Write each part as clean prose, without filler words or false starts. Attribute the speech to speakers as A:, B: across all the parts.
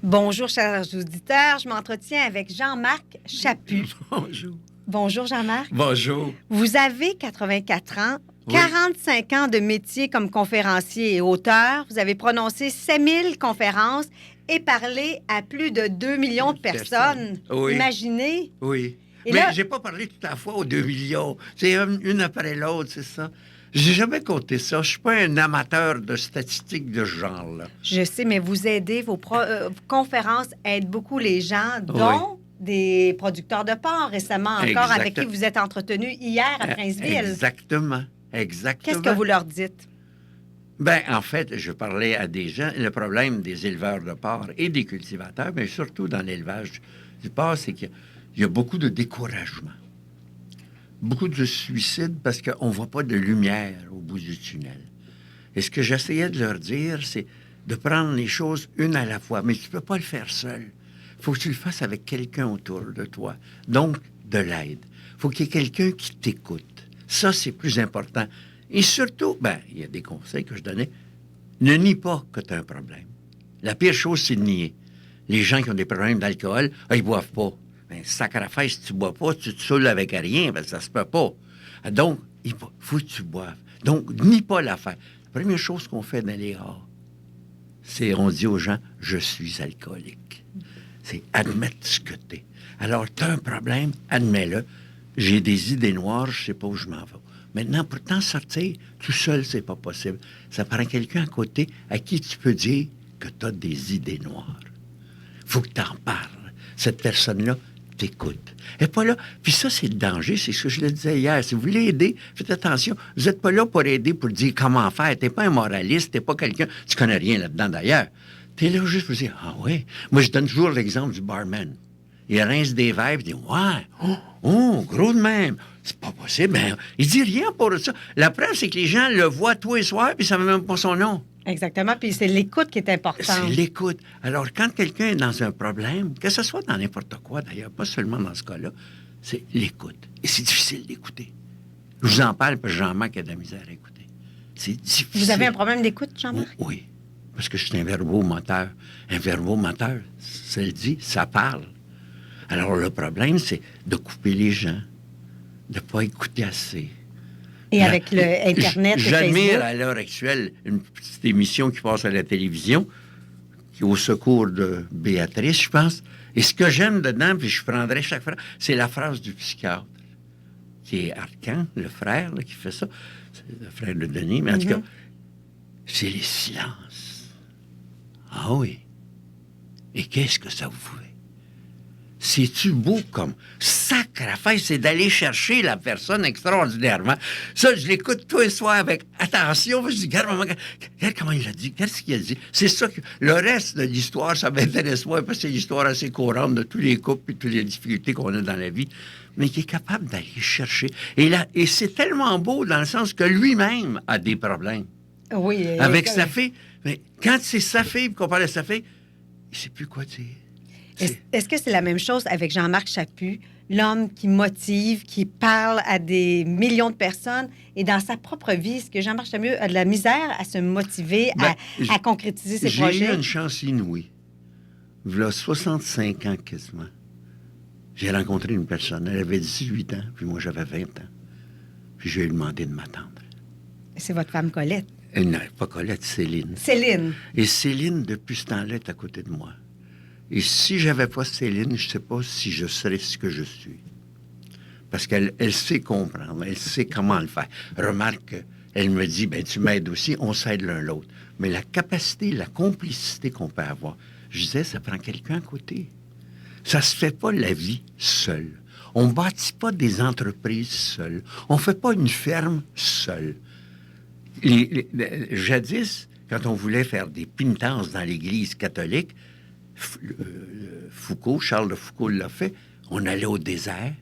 A: Bonjour, chers auditeurs. Je m'entretiens avec Jean-Marc Chaput.
B: Bonjour.
A: Bonjour, Jean-Marc.
B: Bonjour.
A: Vous avez 84 ans,
B: Oui.
A: 45 ans de métier comme conférencier et auteur. Vous avez prononcé 7000 conférences et parlé à plus de 2 millions de personnes.
B: Oui.
A: Imaginez.
B: Oui.
A: Et
B: Mais
A: là-
B: j'ai pas parlé toute la fois aux 2 millions. C'est une après l'autre, c'est ça. J'ai jamais compté ça. Je suis pas un amateur de statistiques de ce genre-là.
A: Je sais, mais vous aidez, vos conférences aident beaucoup les gens, dont des producteurs de porc récemment encore, avec qui vous êtes entretenu hier à Princeville.
B: Exactement. Exactement.
A: Qu'est-ce que vous leur dites?
B: Ben, en fait, je parlais à des gens. Le problème des éleveurs de porc et des cultivateurs, mais surtout dans l'élevage du porc, c'est qu'il y a beaucoup de découragement. Beaucoup de suicides parce qu'on ne voit pas de lumière au bout du tunnel. Et ce que j'essayais de leur dire, c'est de prendre les choses une à la fois. Mais tu ne peux pas le faire seul. Il faut que tu le fasses avec quelqu'un autour de toi. Donc, de l'aide. Il faut qu'il y ait quelqu'un qui t'écoute. Ça, c'est plus important. Et surtout, il y a des conseils que je donnais. Ne nie pas que tu as un problème. La pire chose, c'est de nier. Les gens qui ont des problèmes d'alcool, ils boivent pas. Ben, sacrifice, si tu bois pas, tu te saoules avec rien, parce que ça se peut pas. Donc, il faut que tu boives. Donc, nie pas l'affaire. La première chose qu'on fait dans les rares, c'est on dit aux gens, je suis alcoolique. C'est admettre ce que tu es. Alors, tu as un problème, admets-le. J'ai des idées noires, je sais pas où je m'en vais. Maintenant, pour t'en sortir, tout seul, c'est pas possible. Ça prend quelqu'un à côté à qui tu peux dire que tu as des idées noires. Faut que tu en parles. Cette personne-là t'écoute. Elle n'est pas là. Puis ça, c'est le danger. C'est ce que je le disais hier. Si vous voulez aider, faites attention. Vous n'êtes pas là pour aider, pour dire comment faire. Tu n'es pas un moraliste. Tu n'es pas quelqu'un... Tu connais rien là-dedans, d'ailleurs. Tu es là juste pour dire, ah oui. Moi, je donne toujours l'exemple du barman. Il rince des verres, il dit, ouais, gros de même. C'est pas possible. Ben, il dit rien pour ça. La preuve, c'est que les gens le voient tous les soirs, puis ils ne savent même pas son nom.
A: Exactement. Puis c'est l'écoute qui est importante.
B: C'est l'écoute. Alors, quand quelqu'un est dans un problème, que ce soit dans n'importe quoi, d'ailleurs, pas seulement dans ce cas-là, c'est l'écoute. Et c'est difficile d'écouter. Je vous en parle parce que Jean-Marc a de la misère à écouter. C'est difficile.
A: Vous avez un problème d'écoute, Jean-Marc?
B: Oui. Parce que je suis un verbomoteur. Un verbomoteur, ça le dit, ça parle. Alors, le problème, c'est de couper les gens, de ne pas écouter assez.
A: Et avec le Internet et
B: J'admire
A: Facebook.
B: à l'heure actuelle une petite émission qui passe à la télévision, qui est au secours de Béatrice, je pense. Et ce que j'aime dedans, puis je prendrai chaque phrase, c'est la phrase du psychiatre, qui est Arcan, le frère là, qui fait ça. C'est le frère de Denis, mais en tout cas, c'est les silences. Ah oui. Et qu'est-ce que ça vous fait? C'est-tu beau comme sacrifice, c'est d'aller chercher la personne extraordinairement. Ça, je l'écoute tous les soirs avec attention. Je dis, regarde comment il a dit, qu'est-ce qu'il a dit. C'est ça que le reste de l'histoire, ça m'intéresse pas, parce que c'est l'histoire assez courante de tous les couples et toutes les difficultés qu'on a dans la vie, mais qui est capable d'aller chercher. Et c'est tellement beau dans le sens que lui-même a des problèmes.
A: Oui.
B: Avec sa fille. Mais quand c'est sa fille, qu'on parle de sa fille, il ne sait plus quoi dire.
A: Est-ce que c'est la même chose avec Jean-Marc Chaput, l'homme qui motive, qui parle à des millions de personnes et dans sa propre vie, est-ce que Jean-Marc Chaput a de la misère à se motiver, à concrétiser ses projets?
B: J'ai eu une chance inouïe. Il y a 65 ans quasiment. J'ai rencontré une personne. Elle avait 18 ans, puis moi j'avais 20 ans. Puis je lui ai demandé de m'attendre.
A: C'est votre femme Colette.
B: Non, pas Colette, Céline.
A: Céline.
B: Et Céline, depuis ce temps-là, est à côté de moi. Et si j'avais pas Céline, je ne sais pas si je serais ce que je suis. Parce qu'elle sait comprendre, elle sait comment le faire. Remarque, elle me dit, tu m'aides aussi, on s'aide l'un l'autre. Mais la capacité, la complicité qu'on peut avoir, je disais, ça prend quelqu'un à côté. Ça se fait pas la vie seule. On bâtit pas des entreprises seules. On fait pas une ferme seule. Jadis, quand on voulait faire des pénitences dans l'Église catholique, Charles de Foucault l'a fait, on allait au désert,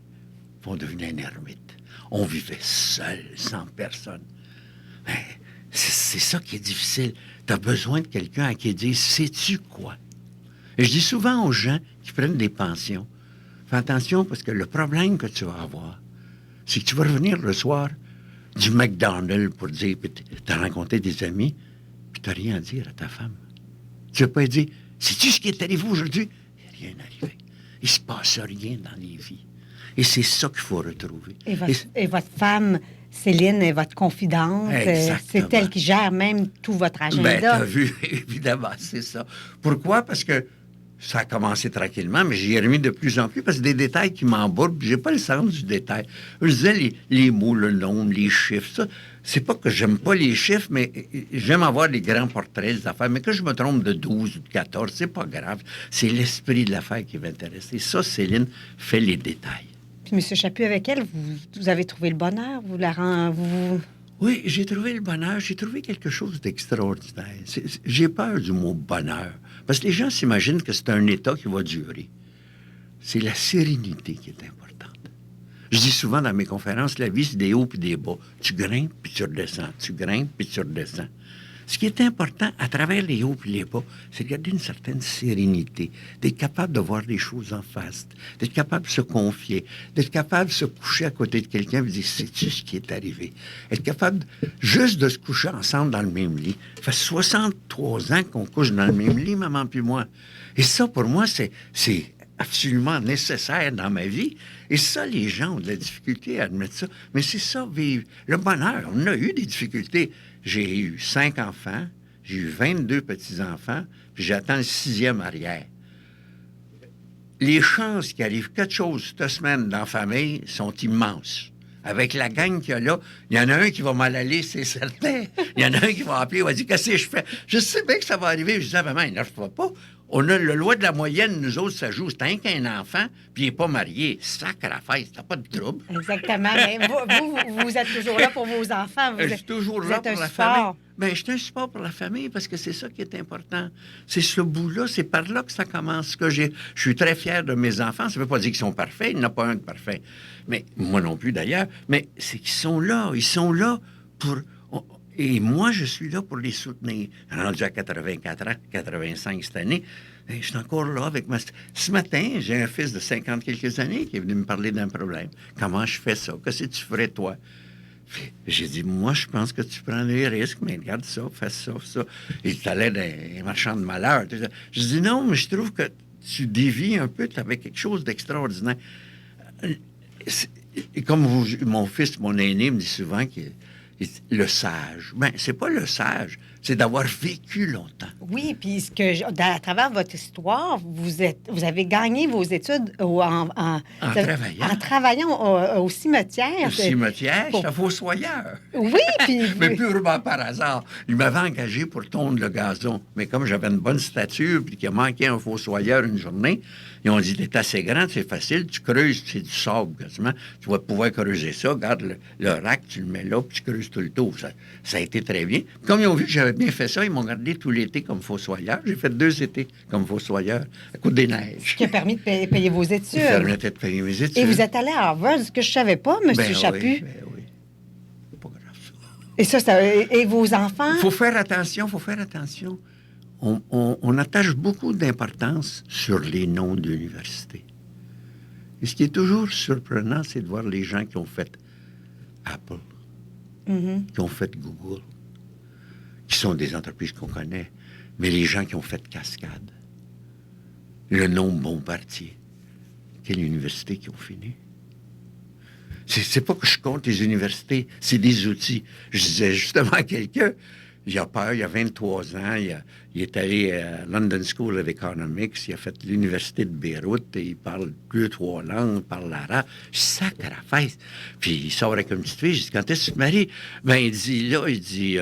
B: puis on devenait un ermite. On vivait seul, sans personne. Mais c'est ça qui est difficile. Tu as besoin de quelqu'un à qui dire, sais-tu quoi? Et je dis souvent aux gens qui prennent des pensions, fais attention parce que le problème que tu vas avoir, c'est que tu vas revenir le soir du McDonald's pour dire, tu as rencontré des amis, puis tu n'as rien à dire à ta femme. Tu vas pas dire, Sais-tu ce qui est arrivé aujourd'hui? Il n'est rien arrivé. Il ne se passe rien dans les vies. Et c'est ça qu'il faut retrouver.
A: Et votre femme, Céline, est votre confidente.
B: Exactement.
A: C'est elle qui gère même tout votre agenda.
B: Ben, t'as vu, évidemment, c'est ça. Pourquoi? Parce que ça a commencé tranquillement, mais j'y ai remis de plus en plus parce que des détails qui m'embourbent, puis j'ai pas le sens du détail. Je disais les mots, le nombre, les chiffres, ça. C'est pas que j'aime pas les chiffres, mais j'aime avoir les grands portraits des affaires. Mais que je me trompe de 12 ou de 14, c'est pas grave. C'est l'esprit de l'affaire qui m'intéresse. Et ça, Céline fait les détails.
A: Puis, M. Chaput, avec elle, vous avez trouvé le bonheur?
B: Oui, j'ai trouvé le bonheur. J'ai trouvé quelque chose d'extraordinaire. J'ai peur du mot bonheur. Parce que les gens s'imaginent que c'est un état qui va durer. C'est la sérénité qui est importante. Je dis souvent dans mes conférences, la vie, c'est des hauts puis des bas. Tu grimpes puis tu redescends. Tu grimpes puis tu redescends. Ce qui est important à travers les hauts et les bas, c'est de garder une certaine sérénité, d'être capable de voir les choses en face, d'être capable de se confier, d'être capable de se coucher à côté de quelqu'un et de dire, sais-tu ce qui est arrivé? Être capable juste de se coucher ensemble dans le même lit. Ça fait 63 ans qu'on couche dans le même lit, maman puis moi. Et ça, pour moi, c'est absolument nécessaire dans ma vie. Et ça, les gens ont de la difficulté à admettre ça. Mais c'est ça, vivre. Le bonheur, on a eu des difficultés. J'ai eu 5 enfants, j'ai eu 22 petits-enfants, puis j'attends le 6e arrière. Les chances qu'il arrive quelque chose cette semaine dans la famille sont immenses. Avec la gang qu'il y a là, il y en a un qui va mal aller, c'est certain. Il y en a un qui va appeler, il va dire, qu'est-ce que je fais? Je sais bien que ça va arriver. Je dis, maman, il n'arrive pas. On a le loi de la moyenne, nous autres, ça joue. C'est un qu'un enfant, puis il n'est pas marié. Sacre à la fête, t'as pas de trouble.
A: Exactement. Mais vous êtes toujours là pour vos enfants.
B: Je suis toujours là pour la famille. Bien, je suis un support pour la famille parce que c'est ça qui est important. C'est ce bout-là, c'est par là que ça commence. Je suis très fier de mes enfants. Ça ne veut pas dire qu'ils sont parfaits. Il n'y en a pas un de parfait. Mais moi non plus, d'ailleurs. Mais c'est qu'ils sont là. Ils sont là pour... Et moi, je suis là pour les soutenir. Rendu à 84 ans, 85 cette année, je suis encore là avec ma... Ce matin, j'ai un fils de 50 quelques années qui est venu me parler d'un problème. Comment je fais ça? Qu'est-ce que tu ferais, toi? J'ai dit, moi, je pense que tu prends des risques, mais regarde ça, fais ça, ça. Et tu allais d'un marchand de malheur. Je dis, non, mais je trouve que tu dévies un peu, tu avais quelque chose d'extraordinaire. Et comme mon fils, mon aîné, me dit souvent qu'il le sage. Bien, c'est pas le sage, c'est d'avoir vécu longtemps.
A: Oui, puis à travers votre histoire, vous avez gagné vos études en travaillant au cimetière.
B: Au cimetière, j'étais fossoyeur.
A: Oui, puis...
B: Mais purement par hasard. Il m'avait engagé pour tondre le gazon. Mais comme j'avais une bonne stature puis qu'il manquait un fossoyeur une journée, ils ont dit, t'es assez grand, c'est facile, tu creuses, c'est du sable quasiment, tu vas pouvoir creuser ça, regarde le rack, tu le mets là, puis tu creuses tout le tour. Ça a été très bien. Comme ils ont vu que j'avais bien fait ça, ils m'ont gardé tout l'été comme fossoyeur. J'ai fait 2 étés comme fossoyeur, à cause des neiges.
A: Ce qui a permis de payer vos études.
B: Ça permettait de payer mes études.
A: Et vous êtes allé à Harvard, ce que je ne savais pas, M. Chaput.
B: Oui, oui. Pas grave,
A: ça. Et vos enfants?
B: Il faut faire attention. On attache beaucoup d'importance sur les noms d'universités. Et ce qui est toujours surprenant, c'est de voir les gens qui ont fait Apple, qui ont fait Google, qui sont des entreprises qu'on connaît, mais les gens qui ont fait Cascade, le nom Bombardier. Quelle université qui ont fini? C'est pas que je compte les universités, c'est des outils. Je disais justement à quelqu'un, il a peur, il y a 23 ans, il est allé à London School of Economics, il a fait l'université de Beyrouth, et il parle 2-3 langues, il parle l'arabe. Je sacre à la fête. Puis il sort avec une petite fille, je dis, quand est-ce que tu te maries? Ben, il dit,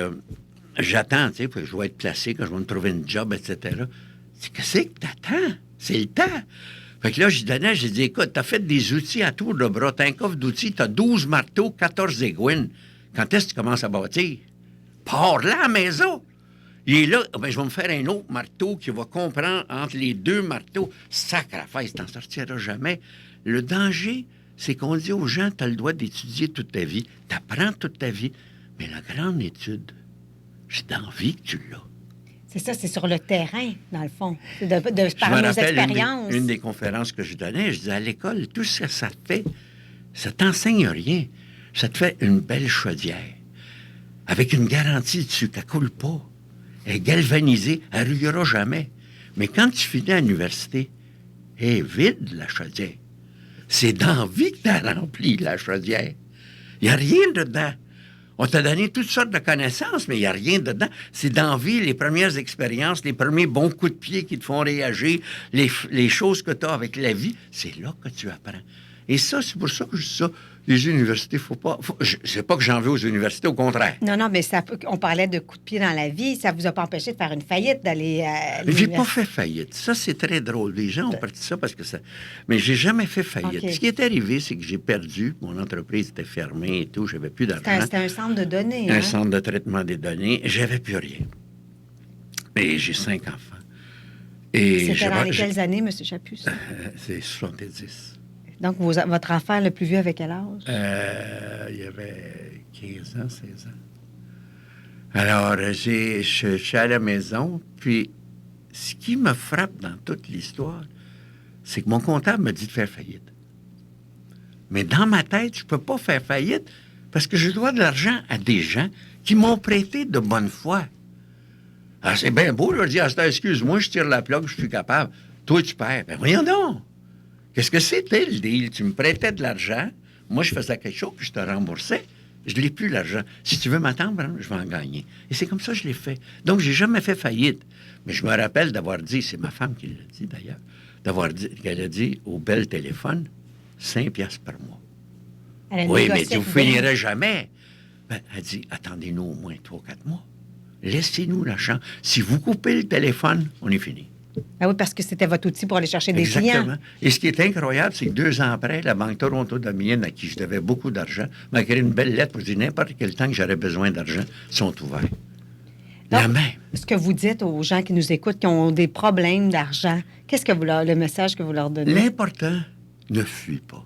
B: j'attends, tu sais, que je vais être placé, quand je vais me trouver une job, etc. Je dis, qu'est-ce que t'attends? C'est le temps. Fait que là, j'ai dit, écoute, t'as fait des outils à tour de bras, t'as un coffre d'outils, t'as 12 marteaux, 14 aiguines. Quand est-ce que tu commences à bâtir? Pars là à la maison. Il est là, ben, je vais me faire un autre marteau qui va comprendre entre les 2 marteaux. Sacre à face, t'en sortiras jamais. Le danger, c'est qu'on dit aux gens, tu as le droit d'étudier toute ta vie. Tu apprends toute ta vie. Mais la grande étude, j'ai envie que tu l'as.
A: C'est ça, c'est sur le terrain, dans le fond. C'est de par nos expériences.
B: Une des conférences que je donnais, je disais, à l'école, tout ce que ça te fait, ça t'enseigne rien. Ça te fait une belle chaudière. Avec une garantie dessus qu'elle ne coule pas. Elle est galvanisée, elle ne rouillera jamais. Mais quand tu finis à l'université, elle est vide, la chaudière. C'est d'envie que tu as rempli la chaudière. Il n'y a rien dedans. On t'a donné toutes sortes de connaissances, mais il n'y a rien dedans. C'est d'envie, les premières expériences, les premiers bons coups de pied qui te font réagir, les choses que tu as avec la vie, c'est là que tu apprends. Et ça, c'est pour ça que je dis ça. Les universités, c'est pas que j'en veux aux universités, au contraire.
A: Non, mais on parlait de coups de pied dans la vie. Ça vous a pas empêché de faire une faillite, d'aller à
B: J'ai
A: l'université?
B: pas fait faillite. Ça, c'est très drôle. Les gens ont parti ça parce que ça... Mais j'ai jamais fait faillite.
A: OK.
B: Ce qui est arrivé, c'est que j'ai perdu. Mon entreprise était fermée et tout. J'avais plus d'argent.
A: C'était un centre de données.
B: Un
A: hein?
B: centre de traitement des données. J'avais plus rien. Et j'ai 5 enfants. Et
A: C'était dans quelles années, M. Chaput? Ça?
B: c'est 70.
A: Donc, votre enfant le plus vieux avait quel âge?
B: Il y avait 15 ans, 16 ans. Alors, je suis à la maison, puis ce qui me frappe dans toute l'histoire, c'est que mon comptable me dit de faire faillite. Mais dans ma tête, je ne peux pas faire faillite parce que je dois de l'argent à des gens qui m'ont prêté de bonne foi. Alors, c'est bien beau, je dis, excuse-moi, je tire la plug, je suis capable. Toi, tu perds. Ben voyons donc. Qu'est-ce que c'était le deal? Tu me prêtais de l'argent, moi, je faisais quelque chose, puis je te remboursais. Je ne l'ai plus, l'argent. Si tu veux m'attendre, je vais en gagner. Et c'est comme ça que je l'ai fait. Donc, j'ai jamais fait faillite. Mais je me rappelle d'avoir dit, c'est ma femme qui l'a dit d'ailleurs, qu'elle a dit au bel téléphone, 5 piastres par mois. Oui, mais vous ne finirez jamais. Ben, elle dit, attendez-nous au moins 3-4 mois. Laissez-nous la chance. Si vous coupez le téléphone, on est fini.
A: Ah oui, parce que c'était votre outil pour aller chercher des
B: Exactement.
A: clients.
B: Et ce qui est incroyable, c'est que 2 ans après, la Banque Toronto-Dominion, à qui je devais beaucoup d'argent, m'a écrit une belle lettre pour dire n'importe quel temps que j'aurais besoin d'argent, sont ouverts.
A: Donc,
B: la même.
A: Ce que vous dites aux gens qui nous écoutent, qui ont des problèmes d'argent, qu'est-ce que le message que vous leur donnez?
B: L'important, ne fuis pas.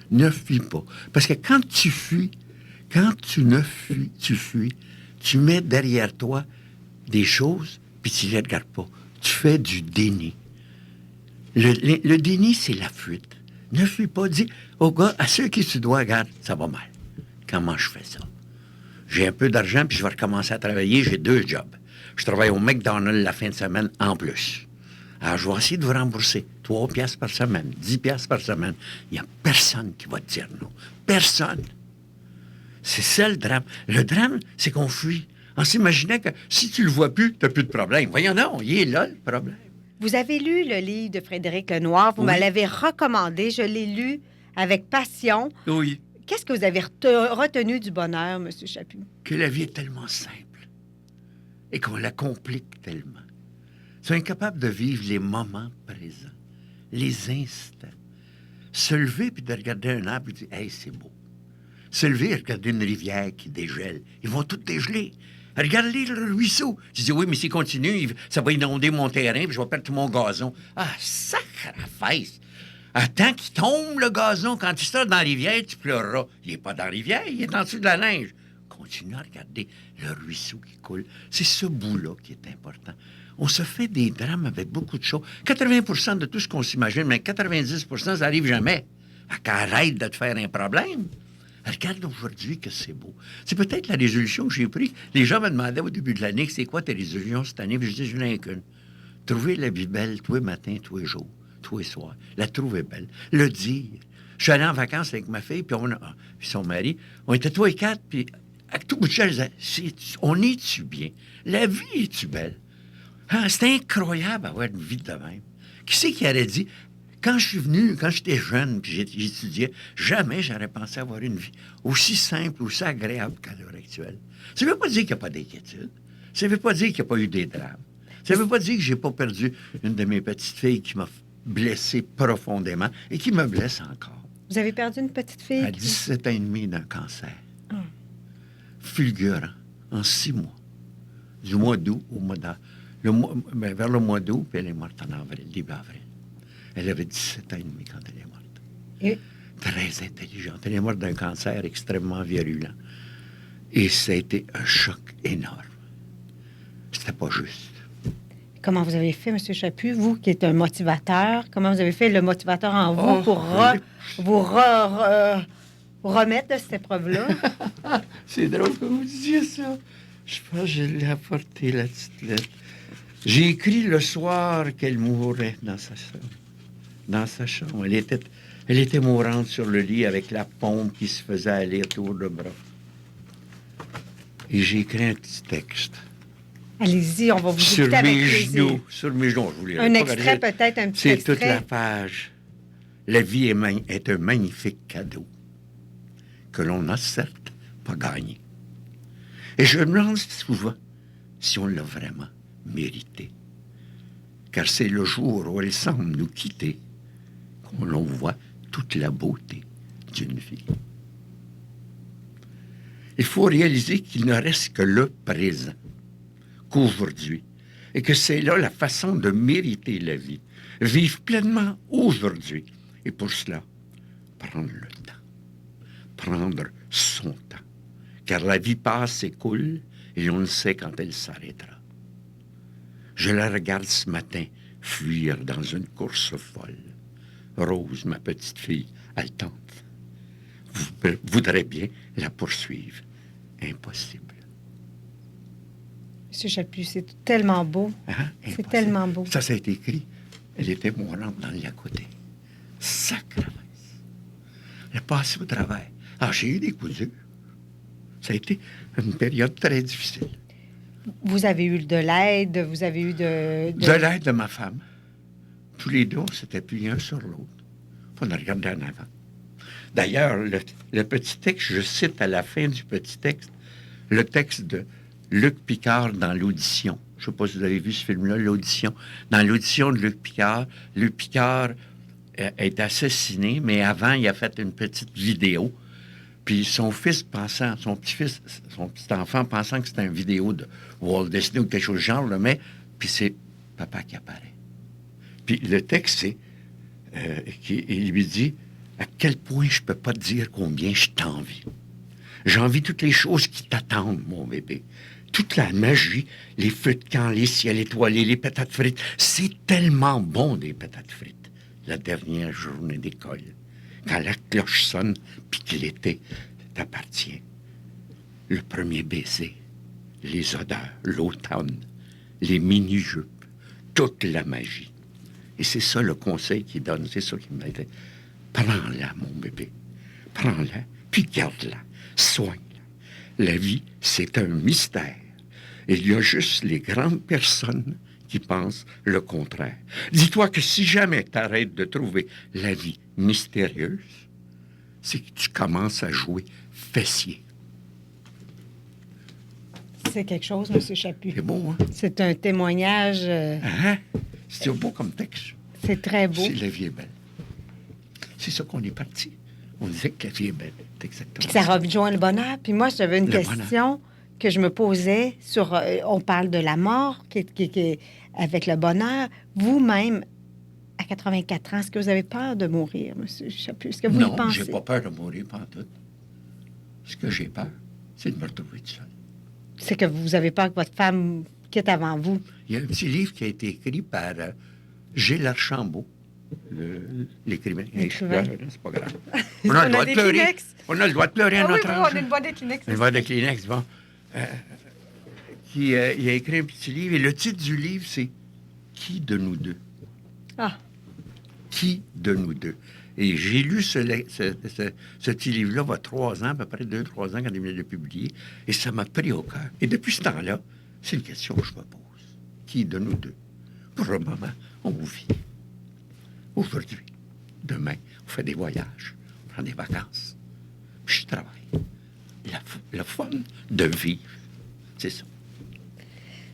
B: Ne fuis pas. Parce que quand tu fuis, quand tu fuis, tu mets derrière toi des choses, puis tu ne les regardes pas. Tu fais du déni. Le déni, c'est la fuite. Ne fuis pas. Dis au gars, à ceux qui tu dois, regarde, ça va mal. Comment je fais ça? J'ai un peu d'argent, puis je vais recommencer à travailler. J'ai 2 jobs. Je travaille au McDonald's la fin de semaine en plus. Alors, je vais essayer de vous rembourser 3 piastres par semaine, 10 piastres par semaine. Il n'y a personne qui va te dire non. Personne. C'est ça le drame. Le drame, c'est qu'on fuit. On s'imaginait que si tu le vois plus, tu n'as plus de problème. Voyons non, il est là, le problème.
A: Vous avez lu le livre de Frédéric Lenoir. Vous me l'avez recommandé. Je l'ai lu avec passion.
B: Oui.
A: Qu'est-ce que vous avez retenu du bonheur, M. Chaput?
B: Que la vie est tellement simple et qu'on la complique tellement. Ils sont incapables de vivre les moments présents, les instants. Se lever puis de regarder un arbre et dire « Hey, c'est beau ». Se lever et regarder une rivière qui dégèle. Ils vont toutes dégeler. Regardez le ruisseau. Je dis, oui, mais s'il continue, ça va inonder mon terrain, puis je vais perdre tout mon gazon. Ah, sacrifice! Attends qu'il tombe, le gazon. Quand tu seras dans la rivière, tu pleureras. Il n'est pas dans la rivière, il est en dessous de la neige. Continue à regarder le ruisseau qui coule. C'est ce bout-là qui est important. On se fait des drames avec beaucoup de choses. 80% de tout ce qu'on s'imagine, mais 90%, ça n'arrive jamais. Arrête de te faire un problème. Regarde aujourd'hui que c'est beau. C'est peut-être la résolution que j'ai prise. Les gens me demandaient au début de l'année, c'est quoi tes résolutions cette année? Puis je dis, je n'en ai qu'une. Trouver la vie belle tous les matins, tous les jours, tous les soirs. La trouver belle. Le dire. Je suis allé en vacances avec ma fille, puis son mari. On était tous les 4, puis à tout bout de champ, je disais, on est-tu bien? La vie est-tu belle? Hein, c'est incroyable d'avoir une vie de même. Qui c'est qui aurait dit... Quand je suis venu, quand j'étais jeune, puis j'étudiais, jamais j'aurais pensé avoir une vie aussi simple, aussi agréable qu'à l'heure actuelle. Ça ne veut pas dire qu'il n'y a pas d'inquiétude. Ça ne veut pas dire qu'il n'y a pas eu des drames. Ça ne veut pas dire que je n'ai pas perdu une de mes petites filles qui m'a blessé profondément et qui me blesse encore.
A: Vous avez perdu une petite fille?
B: À 17 ans et demi d'un cancer. Fulgurant, en 6 mois. Du mois d'août au mois d'avril. Vers le mois d'août, puis elle est morte en avril, début avril. Elle avait 17 ans et demi quand elle est morte.
A: Et...
B: Très intelligente. Elle est morte d'un cancer extrêmement virulent. Et ça a été un choc énorme. C'était pas juste.
A: Comment vous avez fait, M. Chaput, vous qui êtes un motivateur, comment vous avez fait le motivateur en vous pour vous remettre de cette épreuve-là?
B: C'est drôle que vous disiez ça. Je pense que je l'ai apporté, la petite lettre. J'ai écrit le soir qu'elle mourrait dans sa chambre. Dans sa chambre. Elle était mourante sur le lit avec la pompe qui se faisait aller autour le bras. Et j'ai écrit un petit texte.
A: Allez-y, on va vous
B: Sur
A: écouter avec
B: mes
A: plaisir.
B: genoux. Sur mes genoux. Je vous lirai
A: Un
B: pas,
A: extrait,
B: regardez.
A: peut-être, un petit
B: C'est
A: extrait.
B: toute la page. La vie est un magnifique cadeau que l'on n'a certes pas gagné. Et je me demande souvent si on l'a vraiment mérité. Car c'est le jour où elle semble nous quitter qu'on l'on voit toute la beauté d'une vie. Il faut réaliser qu'il ne reste que le présent, qu'aujourd'hui, et que c'est là la façon de mériter la vie. Vivre pleinement aujourd'hui. Et pour cela, prendre le temps. Prendre son temps. Car la vie passe, s'écoule, et on ne sait quand elle s'arrêtera. Je la regarde ce matin fuir dans une course folle. Rose, ma petite fille, haletante, voudrait bien la poursuivre. Impossible.
A: Monsieur Chaput, c'est tellement beau.
B: Hein?
A: C'est
B: Impossible.
A: tellement beau.
B: Ça a été écrit. Elle était mourante dans le lit à côté. Sacremence. Elle a passé au travers. Ah, j'ai eu des coups durs. Ça a été une période très difficile.
A: Vous avez eu de l'aide, vous avez eu de...
B: De l'aide de ma femme. Tous les deux, on s'était appuyés un sur l'autre. On a regardé en avant. D'ailleurs, le petit texte, je cite à la fin du petit texte, le texte de Luc Picard dans l'audition. Je ne sais pas si vous avez vu ce film-là, l'audition. Dans l'audition de Luc Picard est assassiné, mais avant, il a fait une petite vidéo. Puis son fils pensant, son petit-enfant pensant que c'était une vidéo de Walt Disney ou quelque chose du genre, le met, puis c'est papa qui apparaît. Puis le texte, c'est, il lui dit, à quel point je peux pas te dire combien je t'envie. J'envie toutes les choses qui t'attendent, mon bébé. Toute la magie, les feux de camp, les ciels étoilés, les patates frites. C'est tellement bon, des patates frites. La dernière journée d'école, quand la cloche sonne, puis que l'été t'appartient. Le premier baiser, les odeurs, l'automne, les mini-jupes, toute la magie. Et c'est ça le conseil qu'il donne, c'est ça qu'il m'a dit. Prends-la, mon bébé. Prends-la, puis garde-la. Soigne-la. La vie, c'est un mystère. Il y a juste les grandes personnes qui pensent le contraire. Dis-toi que si jamais tu arrêtes de trouver la vie mystérieuse, c'est que tu commences à jouer fessier.
A: C'est quelque chose, M. Chaput.
B: C'est beau, hein?
A: C'est un témoignage...
B: Hein? C'est beau comme texte.
A: c'est très beau.
B: C'est la vie est belle. C'est ça qu'on est parti. On disait que la vie est belle. C'est exactement
A: Puis ça rejoint le bonheur. Puis moi, j'avais une
B: Le
A: question que je me posais sur... on parle de la mort avec le bonheur. Vous-même, à 84 ans, est-ce que vous avez peur de mourir, M. Chaput? Est-ce que vous y
B: Non,
A: pensez?
B: j'ai pas peur de mourir pantoute. Ce que j'ai peur, c'est de me retrouver tout seul.
A: C'est que vous avez peur que votre femme quitte avant vous.
B: Il y a un petit livre qui a été écrit par Gilles Archambault, l'écrivain.
A: L'écrivain.
B: C'est pas grave.
A: On
B: a le droit
A: des
B: de pleurer.
A: Kleenex.
B: On a le droit de pleurer à
A: Ah oui,
B: notre âge.
A: on a une boîte de Kleenex.
B: Une voix de Kleenex, bon. Il a écrit un petit livre, et le titre du livre, c'est « Qui de nous deux? »
A: Ah,
B: Qui de nous deux? Et j'ai lu ce petit livre-là, il y a 3 ans, à peu près 2-3 ans, quand il venait de publier, et ça m'a pris au cœur. Et depuis ce temps-là, c'est une question que je me pose. Qui de nous deux? Pour le moment, on vit. Aujourd'hui, demain, on fait des voyages, on prend des vacances, puis je travaille. La fun de vivre, c'est ça.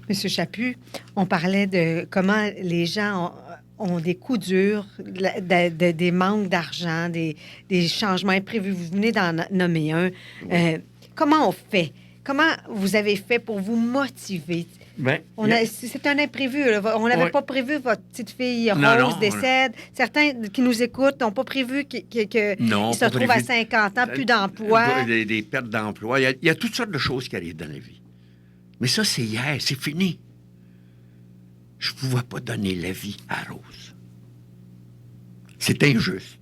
A: Monsieur Chaput, on parlait de comment les gens ont des coups durs, des manques d'argent, des changements imprévus. Vous venez d'en nommer un.
B: Oui.
A: Comment on fait? Comment vous avez fait pour vous motiver?
B: Ben,
A: C'est un imprévu. Là. On n'avait
B: Oui.
A: pas prévu votre petite fille Rose
B: Non,
A: décède. Certains qui nous écoutent n'ont pas prévu qu'ils
B: Non,
A: se
B: pas
A: retrouvent à
B: prévu.
A: 50 ans, plus d'emploi.
B: Des pertes d'emploi. Il y a toutes sortes de choses qui arrivent dans la vie. Mais ça, c'est hier, c'est fini. Je ne pouvais pas donner la vie à Rose. C'est injuste.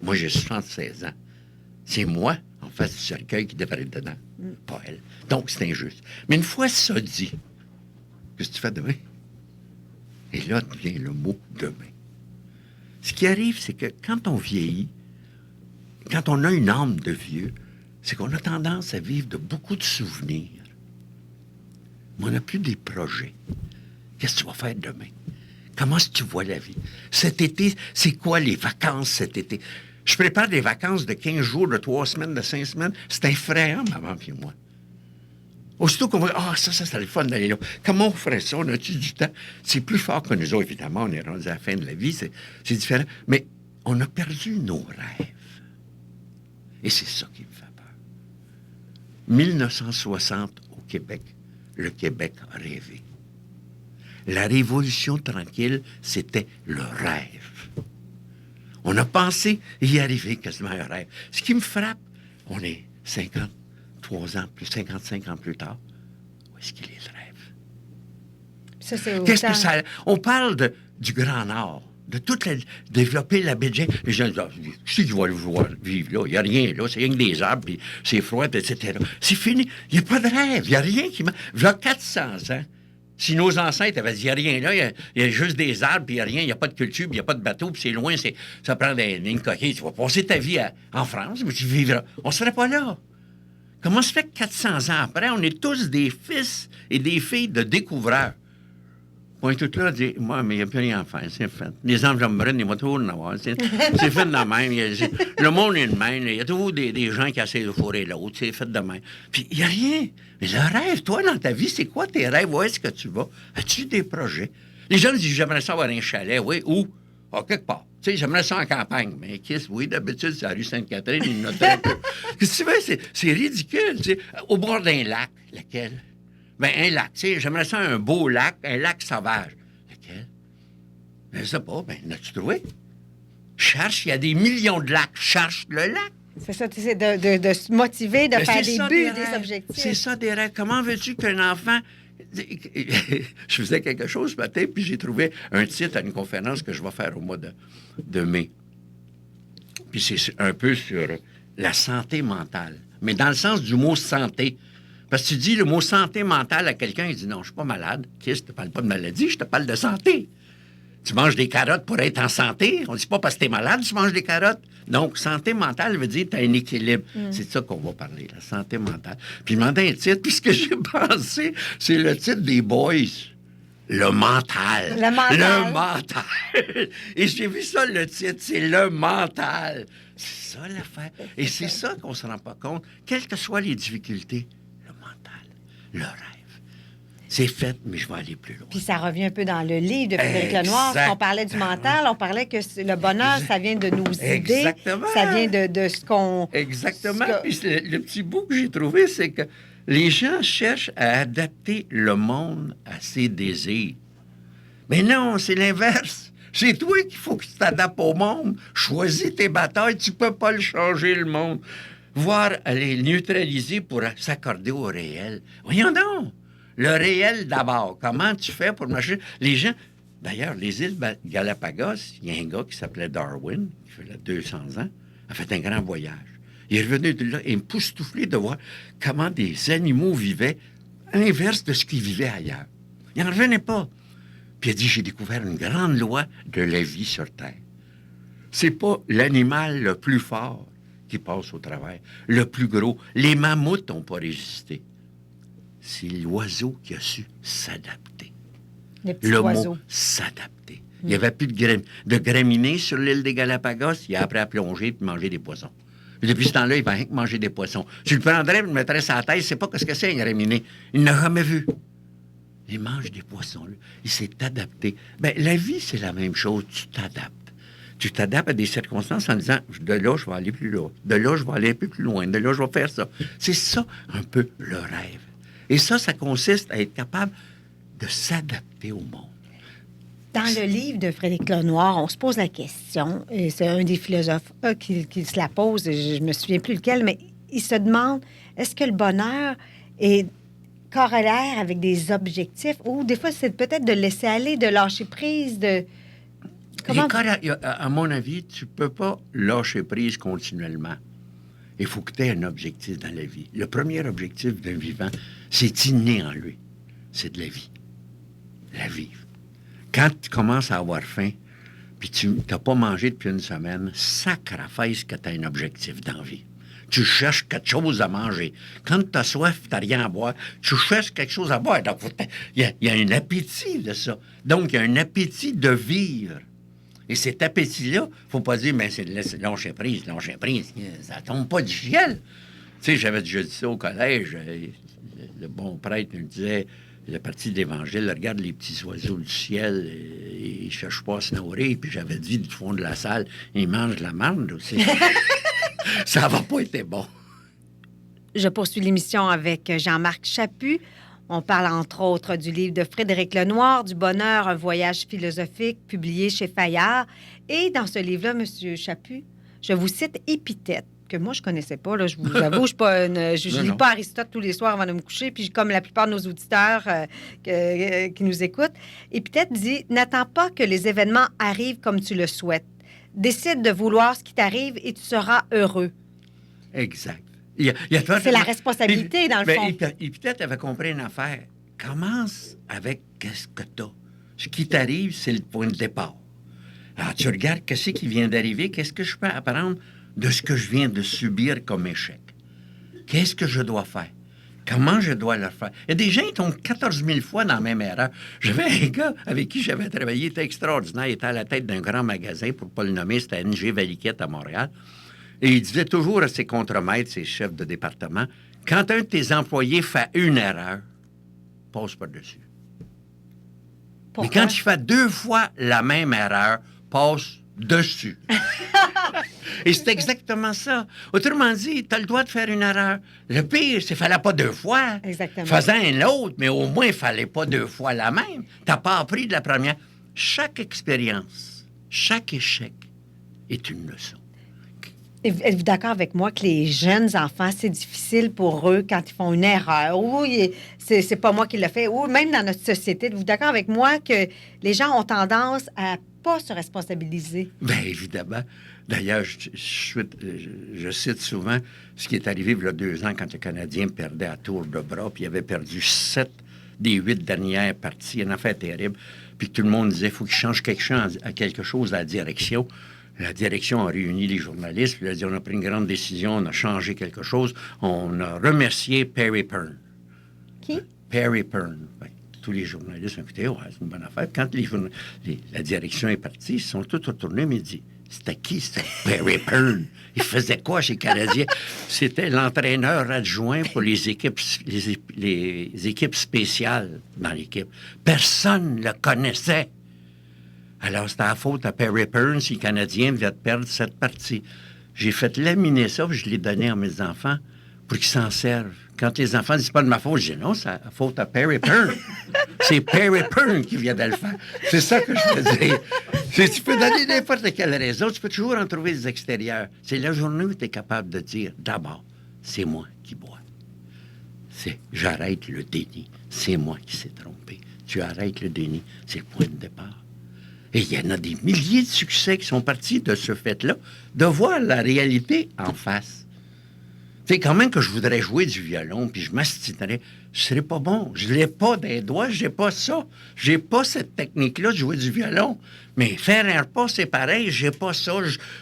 B: Moi, j'ai 76 ans. C'est moi, en face du cercueil, qui devrait être dedans, pas elle. Donc, c'est injuste. Mais une fois ça dit, qu'est-ce que tu fais demain? Et là vient le mot demain. Ce qui arrive, c'est que quand on vieillit, quand on a une âme de vieux, c'est qu'on a tendance à vivre de beaucoup de souvenirs. Mais on n'a plus des projets. Qu'est-ce que tu vas faire demain? Comment est-ce que tu vois la vie? Cet été, c'est quoi les vacances cet été? Je prépare des vacances de 15 jours, de 3 semaines, de 5 semaines. C'est effrayant, maman et moi. Aussitôt qu'on va ça serait le fun d'aller là. Comment on ferait ça? On a-tu du temps? C'est plus fort que nous autres, évidemment. On est rendu à la fin de la vie, c'est différent. Mais on a perdu nos rêves. Et c'est ça qui me fait peur. 1960, au Québec, le Québec a rêvé. La Révolution tranquille, c'était le rêve. On a pensé y arriver quasiment un rêve. Ce qui me frappe, on est 53 ans, plus 55 ans plus tard. Où est-ce qu'il est le rêve?
A: Ça, c'est
B: Qu'est-ce que ça... On parle du Grand Nord, de développer la baie de James. Les gens disent, je sais qu'ils vont vivre là. Il n'y a rien là. C'est rien que des arbres, puis c'est froid, etc. C'est fini. Il n'y a pas de rêve. Il n'y a rien qui... Il y a 400 ans. Si nos ancêtres avaient dit, il n'y a rien là, il y a juste des arbres, puis il n'y a rien, il n'y a pas de culture, puis il n'y a pas de bateau, puis c'est loin, ça prend des lignes coquilles. Tu vas passer ta vie en France, mais tu vivras. On ne serait pas là. Comment se fait que 400 ans après, on est tous des fils et des filles de découvreurs? On est tous là à dire, moi, mais il n'y a plus rien à faire, c'est fait. Les anges brunes, les motos, c'est fait de même. Le monde est de même. Il y a toujours des gens qui essaient de fourrer l'autre, c'est fait de même. Puis il n'y a rien. Mais le rêve, toi, dans ta vie, c'est quoi tes rêves? Où est-ce que tu vas? As-tu des projets? Les gens disent, j'aimerais ça avoir un chalet. Oui, où? Ah, quelque part. Tu sais, j'aimerais ça en campagne. Mais qu'est-ce? Oui, d'habitude, c'est la rue Sainte-Catherine, il note un peu. Qu'est-ce que tu veux? C'est ridicule, tu sais. Au bord d'un lac, lequel? Ben, un lac, tu sais, j'aimerais ça un beau lac, un lac sauvage. Lequel? Je ne sais pas, ben, l'as-tu trouvé? Cherche, il y a des millions de lacs. Cherche le lac.
A: C'est ça, c'est de se motiver, de faire des buts, des objectifs.
B: C'est ça, des rêves. Comment veux-tu qu'un enfant... Je faisais quelque chose ce matin, puis j'ai trouvé un titre à une conférence que je vais faire au mois de mai. Puis c'est un peu sur la santé mentale. Mais dans le sens du mot santé. Parce que tu dis le mot santé mentale à quelqu'un, il dit non, je suis pas malade. Qu'est-ce que je te parle pas de maladie, je te parle de santé. Tu manges des carottes pour être en santé. On ne dit pas parce que tu es malade, tu manges des carottes. Donc, santé mentale veut dire que tu as un équilibre. C'est de ça qu'on va parler, la santé mentale. Puis, je demandais un titre, puis ce que j'ai pensé, c'est le titre des Boys. Le mental.
A: Le mental.
B: Le mental. Et j'ai vu ça, le titre, c'est le mental. C'est ça l'affaire. Et c'est ça qu'on ne se rend pas compte, quelles que soient les difficultés. Le mental, le rêve. C'est fait, mais je vais aller plus loin.
A: Puis ça revient un peu dans le livre de Frédéric Lenoir. On parlait du mental, on parlait que le bonheur, ça vient de nos idées. Ça vient de ce qu'on...
B: Exactement. Puis le petit bout que j'ai trouvé, c'est que les gens cherchent à adapter le monde à ses désirs. Mais non, c'est l'inverse. C'est toi qu'il faut que tu t'adaptes au monde. Choisis tes batailles, tu peux pas le changer, le monde. Voire aller neutraliser pour s'accorder au réel. Voyons donc. Le réel d'abord. Comment tu fais pour marcher? Les gens... D'ailleurs, les îles Galapagos, il y a un gars qui s'appelait Darwin, qui fait là 200 ans, a fait un grand voyage. Il est revenu de là et époustouflé de voir comment des animaux vivaient à l'inverse de ce qu'ils vivaient ailleurs. Il n'en revenait pas. Puis il a dit, j'ai découvert une grande loi de la vie sur Terre. C'est pas l'animal le plus fort qui passe au travers, le plus gros. Les mammouths n'ont pas résisté. C'est l'oiseau qui a su s'adapter. Le mot s'adapter. Il n'y avait plus de graminées sur l'île des Galapagos. Il a appris à plonger et manger des poissons. Et depuis ce temps-là, il va rien que manger des poissons. Tu le prendrais et le mettrais sur la tête, il ne sait pas ce que c'est un graminé. Il n'a jamais vu. Il mange des poissons. Là. Il s'est adapté. Bien, la vie, c'est la même chose. Tu t'adaptes. Tu t'adaptes à des circonstances en disant, de là, je vais aller plus là. De là, je vais aller un peu plus loin. De là, je vais faire ça. C'est ça, un peu, le rêve. Et ça consiste à être capable de s'adapter au monde.
A: Dans le livre de Frédéric Lenoir, on se pose la question, et c'est un des philosophes qui se la pose, et je me souviens plus lequel, mais il se demande, est-ce que le bonheur est corollaire avec des objectifs, ou des fois, c'est peut-être de laisser aller, de lâcher prise, de...
B: Comment... À mon avis, tu ne peux pas lâcher prise continuellement. Il faut que tu aies un objectif dans la vie. Le premier objectif d'un vivant, c'est inné en lui. C'est de la vie. La vivre. Quand tu commences à avoir faim, puis tu n'as pas mangé depuis une semaine, sacrifice que tu as un objectif dans la vie. Tu cherches quelque chose à manger. Quand tu as soif, tu n'as rien à boire, tu cherches quelque chose à boire. Donc, il y a un appétit de ça. Donc, il y a un appétit de vivre. Et cet appétit-là, il ne faut pas dire, mais c'est lâcher prise. Ça tombe pas du ciel. Tu sais, j'avais déjà dit ça au collège. Le bon prêtre nous disait, la partie de l'Évangile, regarde les petits oiseaux du ciel, ils ne cherchent pas à se nourrir. Puis j'avais dit, du fond de la salle, ils mangent de la marde aussi. Ça va pas être bon.
A: Je poursuis l'émission avec Jean-Marc Chaput. On parle entre autres du livre de Frédéric Lenoir, Du bonheur, un voyage philosophique, publié chez Fayard. Et dans ce livre-là, M. Chaput, je vous cite Épithète, que moi, je connaissais pas. Là, je vous avoue, je lis pas Aristote tous les soirs avant de me coucher, puis comme la plupart de nos auditeurs qui nous écoutent. Épithète dit « N'attends pas que les événements arrivent comme tu le souhaites. Décide de vouloir ce qui t'arrive et tu seras heureux. »
B: Exact.
A: C'est la responsabilité, dans le fond.
B: Épithète avait compris une affaire. Commence avec qu'est-ce que tu as. Ce qui t'arrive, c'est le point de départ. Alors, tu regardes qu'est-ce qui vient d'arriver, qu'est-ce que je peux apprendre de ce que je viens de subir comme échec. Qu'est-ce que je dois faire? Comment je dois le faire? Il y a des gens qui tombent 14 000 fois dans la même erreur. J'avais un gars avec qui j'avais travaillé, il était extraordinaire, il était à la tête d'un grand magasin, pour ne pas le nommer, c'était NG Valiquette à Montréal. Et il disait toujours à ses contremaîtres, ses chefs de département, quand un de tes employés fait une erreur, passe par-dessus.
A: Pourquoi?
B: Mais quand il fait 2 fois la même erreur, passe dessus. Et c'est exactement ça. Autrement dit, tu as le droit de faire une erreur. Le pire, c'est qu'il ne fallait pas 2 fois.
A: Exactement.
B: Faisant un autre, mais au moins, il ne fallait pas 2 fois la même. Tu n'as pas appris de la première. Chaque expérience, chaque échec est une leçon.
A: Êtes-vous d'accord avec moi que les jeunes enfants, c'est difficile pour eux quand ils font une erreur? Ou c'est pas moi qui l'ai fait? Ou même dans notre société, êtes-vous d'accord avec moi que les gens ont tendance à pas se responsabiliser?
B: Bien, évidemment. D'ailleurs, je cite souvent ce qui est arrivé il y a 2 ans quand le Canadien perdait à tour de bras, puis il avait perdu 7 des 8 dernières parties. Une affaire terrible. Puis tout le monde disait, il faut qu'il change quelque chose à la direction. La direction a réuni les journalistes, puis elle a dit, on a pris une grande décision, on a changé quelque chose. On a remercié Perry Pern.
A: Qui?
B: Perry Pern. Ben, tous les journalistes ont écouté, ouais, c'est une bonne affaire. Quand la direction est partie, ils sont tous retournés, mais ils disent, c'était qui, c'était Perry Pern? Il faisait quoi chez les Canadiens? C'était l'entraîneur adjoint pour les équipes spéciales dans l'équipe. Personne ne le connaissait. Alors, c'était la faute à Perry Pern si les Canadiens devaient perdre cette partie. J'ai fait laminer ça, puis je l'ai donné à mes enfants pour qu'ils s'en servent. Quand les enfants disent pas de ma faute, je dis non, c'est la faute à Perry Pern. C'est Perry Pern qui vient de le faire. C'est ça que je veux dire. Tu peux donner n'importe quelle raison, tu peux toujours en trouver des extérieurs. C'est la journée où tu es capable de dire, d'abord, c'est moi qui bois. J'arrête le déni. C'est moi qui s'est trompé. Tu arrêtes le déni. C'est le point de départ. Et il y en a des milliers de succès qui sont partis de ce fait-là, de voir la réalité en face. Tu sais, quand même que je voudrais jouer du violon, puis je m'astinerais, ce serait pas bon. Je l'ai pas des doigts, j'ai pas ça. J'ai pas cette technique-là de jouer du violon. Mais faire un repas, c'est pareil, j'ai pas ça.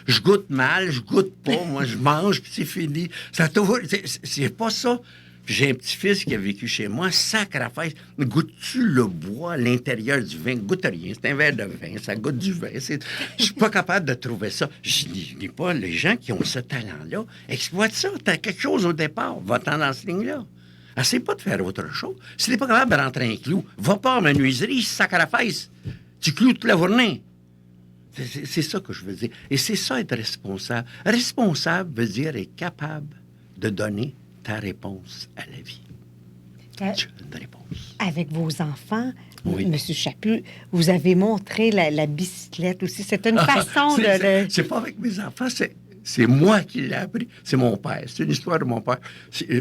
B: Je goûte mal, je goûte pas. Moi, je mange, puis c'est fini. C'est pas ça. J'ai un petit-fils qui a vécu chez moi, sacrifice. Goûtes-tu le bois à l'intérieur du vin? Goûte rien. C'est un verre de vin, ça goûte du vin. Je suis pas capable de trouver ça. Je dis pas, les gens qui ont ce talent-là, exploite ça. Tu as quelque chose au départ. Va-t'en dans cette ligne-là. Essaye pas de faire autre chose. Si t'es pas capable de rentrer un clou, va pas en menuiserie, sacrifice. Tu cloues toute la journée. C'est ça que je veux dire. Et c'est ça, être responsable. Responsable veut dire être capable de donner ta réponse à la vie. Tu as une réponse.
A: Avec vos enfants,
B: oui.
A: M. Chaput, vous avez montré la bicyclette aussi. C'est une façon de...
B: C'est pas avec mes enfants, c'est moi qui l'ai appris. C'est mon père. C'est une histoire de mon père.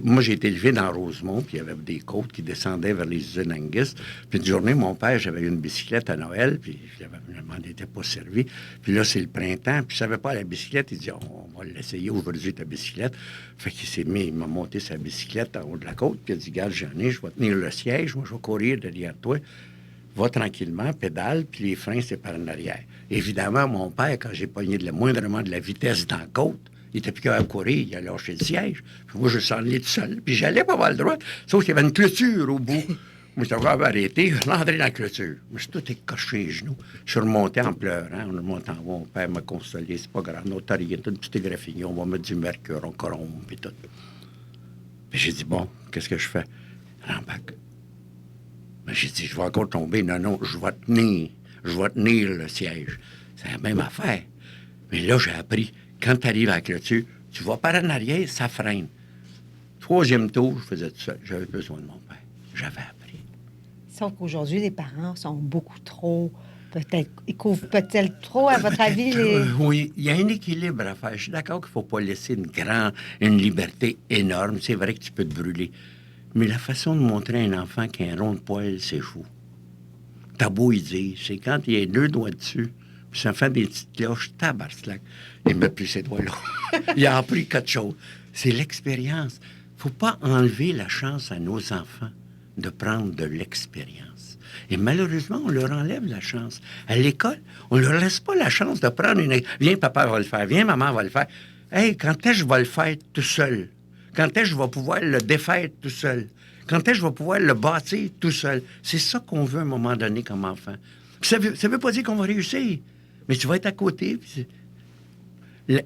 B: Moi, j'ai été élevé dans Rosemont, puis il y avait des côtes qui descendaient vers les usines Angus. Puis une journée, mon père, j'avais une bicyclette à Noël, puis je m'en étais pas servi. Puis là, c'est le printemps, puis je savais pas la bicyclette. Il dit, on va l'essayer aujourd'hui, ta bicyclette. Fait qu'il il m'a monté sa bicyclette en haut de la côte, puis il a dit, regarde, j'en ai, je vais tenir le siège, moi, je vais courir derrière toi. va tranquillement, pédale, puis les freins, c'est par en arrière. Évidemment, mon père, quand j'ai pogné moindrement de la vitesse dans la côte, il était plus capable de courir, il a lâché le siège. Puis moi, je s'en allais tout seul, puis j'allais pas mal droit, sauf qu'il y avait une clôture au bout. Moi, j'étais encore arrêté, je l'entrais dans la clôture. Moi, j'ai tout écoché les genoux. Je suis remonté en pleurant. On remonte en haut, mon père m'a consolé, c'est pas grave, notre rien, une petite égraphie, on va mettre du mercure, on corrompt, puis tout. Puis j'ai dit, bon, qu'est-ce que je fais? Rembarque. Mais j'ai dit, je vais encore tomber. Non, je vais tenir le siège. C'est la même affaire. Mais là, j'ai appris, quand tu arrives à la clôture, tu vas par en arrière, ça freine. Troisième tour, je faisais tout seul. J'avais besoin de mon père. J'avais appris.
A: Sauf qu'aujourd'hui, les parents sont beaucoup trop... Peut-être, ils couvrent peut-être trop, à votre avis?
B: Oui, il y a un équilibre à faire. Je suis d'accord qu'il ne faut pas laisser une liberté énorme. C'est vrai que tu peux te brûler. Mais la façon de montrer à un enfant qu'il y a un rond de poil, c'est fou. T'as beau y dire, c'est quand il y a 2 doigts dessus, puis ça fait des petites cloches, tabarcelac. Il ne met plus ses doigts là. Il a appris quelque chose. C'est l'expérience. Il ne faut pas enlever la chance à nos enfants de prendre de l'expérience. Et malheureusement, on leur enlève la chance. À l'école, on ne leur laisse pas la chance de prendre une... Viens, papa va le faire. Viens, maman va le faire. Hey, quand est-ce que je vais le faire tout seul? Quand est-ce que je vais pouvoir le défaire tout seul? Quand est-ce que je vais pouvoir le bâtir tout seul? C'est ça qu'on veut à un moment donné comme enfant. Puis ça veut pas dire qu'on va réussir, mais tu vas être à côté.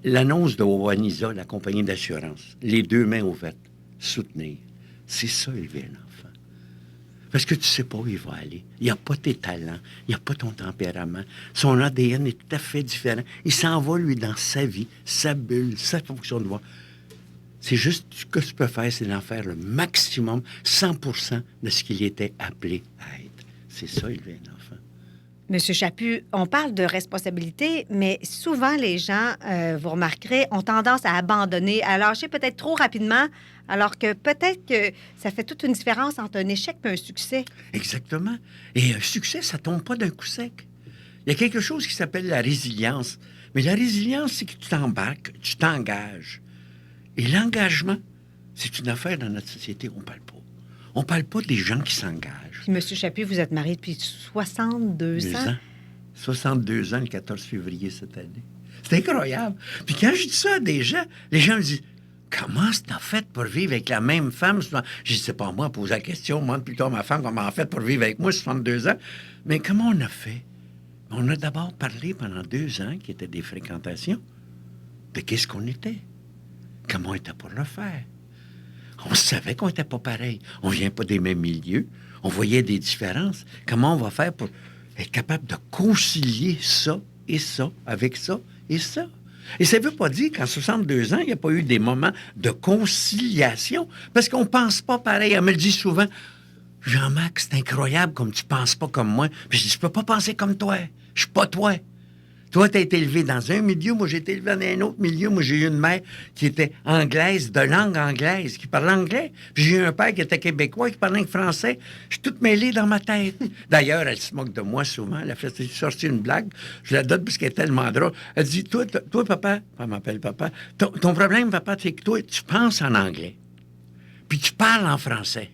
B: L'annonce de Wanisa, la compagnie d'assurance, les 2 mains ouvertes, soutenir, c'est ça, élever un enfant. Parce que tu sais pas où il va aller. Il n'y a pas tes talents, il n'y a pas ton tempérament. Son ADN est tout à fait différent. Il s'en va, lui, dans sa vie, sa bulle, sa fonction de voix. C'est juste ce que tu peux faire, c'est d'en faire le maximum, 100% de ce qu'il était appelé à être. C'est ça, élever un enfant.
A: Monsieur Chaput, on parle de responsabilité, mais souvent les gens, vous remarquerez, ont tendance à abandonner, à lâcher peut-être trop rapidement, alors que peut-être que ça fait toute une différence entre un échec et un succès.
B: Exactement. Et un succès, ça tombe pas d'un coup sec. Il y a quelque chose qui s'appelle la résilience. Mais la résilience, c'est que tu t'embarques, tu t'engages. Et l'engagement, c'est une affaire dans notre société, on ne parle pas. On ne parle pas des gens qui s'engagent.
A: Puis, Monsieur Chaput, vous êtes marié depuis 62 ans.
B: 62 ans, le 14 février cette année. C'est incroyable. Puis quand je dis ça à des gens, les gens me disent, comment c'est en fait pour vivre avec la même femme? Je dis, c'est pas moi à poser la question, moi plutôt ma femme, comment en fait pour vivre avec moi 62 ans? Mais comment on a fait? On a d'abord parlé pendant 2 ans, qui étaient des fréquentations, de qu'est-ce qu'on était. Comment on était pour le faire? On savait qu'on n'était pas pareil. On ne vient pas des mêmes milieux. On voyait des différences. Comment on va faire pour être capable de concilier ça et ça avec ça et ça? Et ça ne veut pas dire qu'en 62 ans, il n'y a pas eu des moments de conciliation. Parce qu'on ne pense pas pareil. Elle me le dit souvent. Jean-Marc, c'est incroyable comme tu ne penses pas comme moi. Puis je dis, je ne peux pas penser comme toi. Je ne suis pas toi. Toi, tu as été élevé dans un milieu, moi, j'ai été élevé dans un autre milieu. Moi, j'ai eu une mère qui était anglaise, de langue anglaise, qui parlait anglais. Puis j'ai eu un père qui était québécois, qui parlait français. Je suis toute mêlée dans ma tête. D'ailleurs, elle se moque de moi souvent. Elle a fait sortir une blague. Je la donne parce qu'elle est tellement drôle. Elle dit, toi papa, elle m'appelle papa, ton problème, papa, c'est que toi, tu penses en anglais. Puis tu parles en français.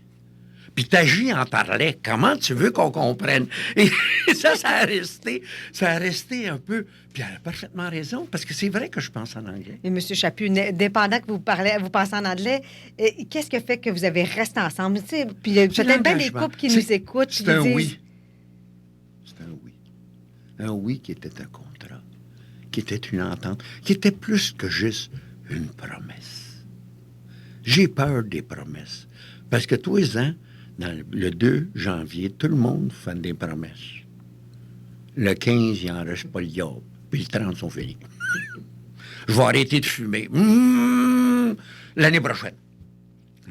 B: Puis t'agis en parler. Comment tu veux qu'on comprenne? Et ça a resté un peu... Puis elle a parfaitement raison, parce que c'est vrai que je pense en anglais.
A: Et M. Chaput, dépendant que vous pensez en anglais, qu'est-ce qui fait que vous avez resté ensemble? Tu sais, puis peut-être bien des couples qui nous écoutent.
B: C'est un oui. C'est un oui. Un oui qui était un contrat, qui était une entente, qui était plus que juste une promesse. J'ai peur des promesses. Parce que tous les ans, le 2 janvier, tout le monde fait des promesses. Le 15, il n'en reste pas le diable. Puis le 30 sont finis. Je vais arrêter de fumer. L'année prochaine.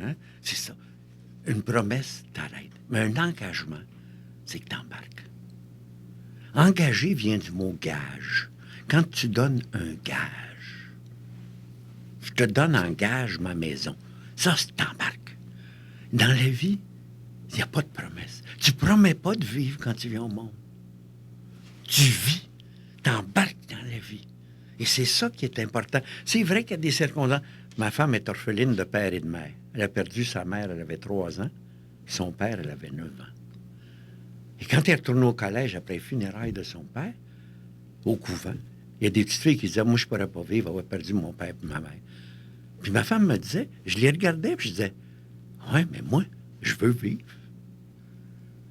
B: Hein? C'est ça. Une promesse, t'arrêtes. Mais un engagement, c'est que t'embarques. Engager vient du mot gage. Quand tu donnes un gage, je te donne en gage ma maison. Ça, c'est t'embarques. Dans la vie, il n'y a pas de promesse. Tu ne promets pas de vivre quand tu viens au monde. Tu vis, t'embarques dans la vie. Et c'est ça qui est important. C'est vrai qu'il y a des circonstances. Ma femme est orpheline de père et de mère. Elle a perdu sa mère, elle avait 3 ans. Son père, elle avait 9 ans. Et quand il est retourné au collège après les funérailles de son père, au couvent, il y a des petites filles qui disaient, moi, je ne pourrais pas vivre avoir perdu mon père et ma mère. Puis ma femme me disait, je les regardais, puis je disais, ouais, mais moi, je veux vivre.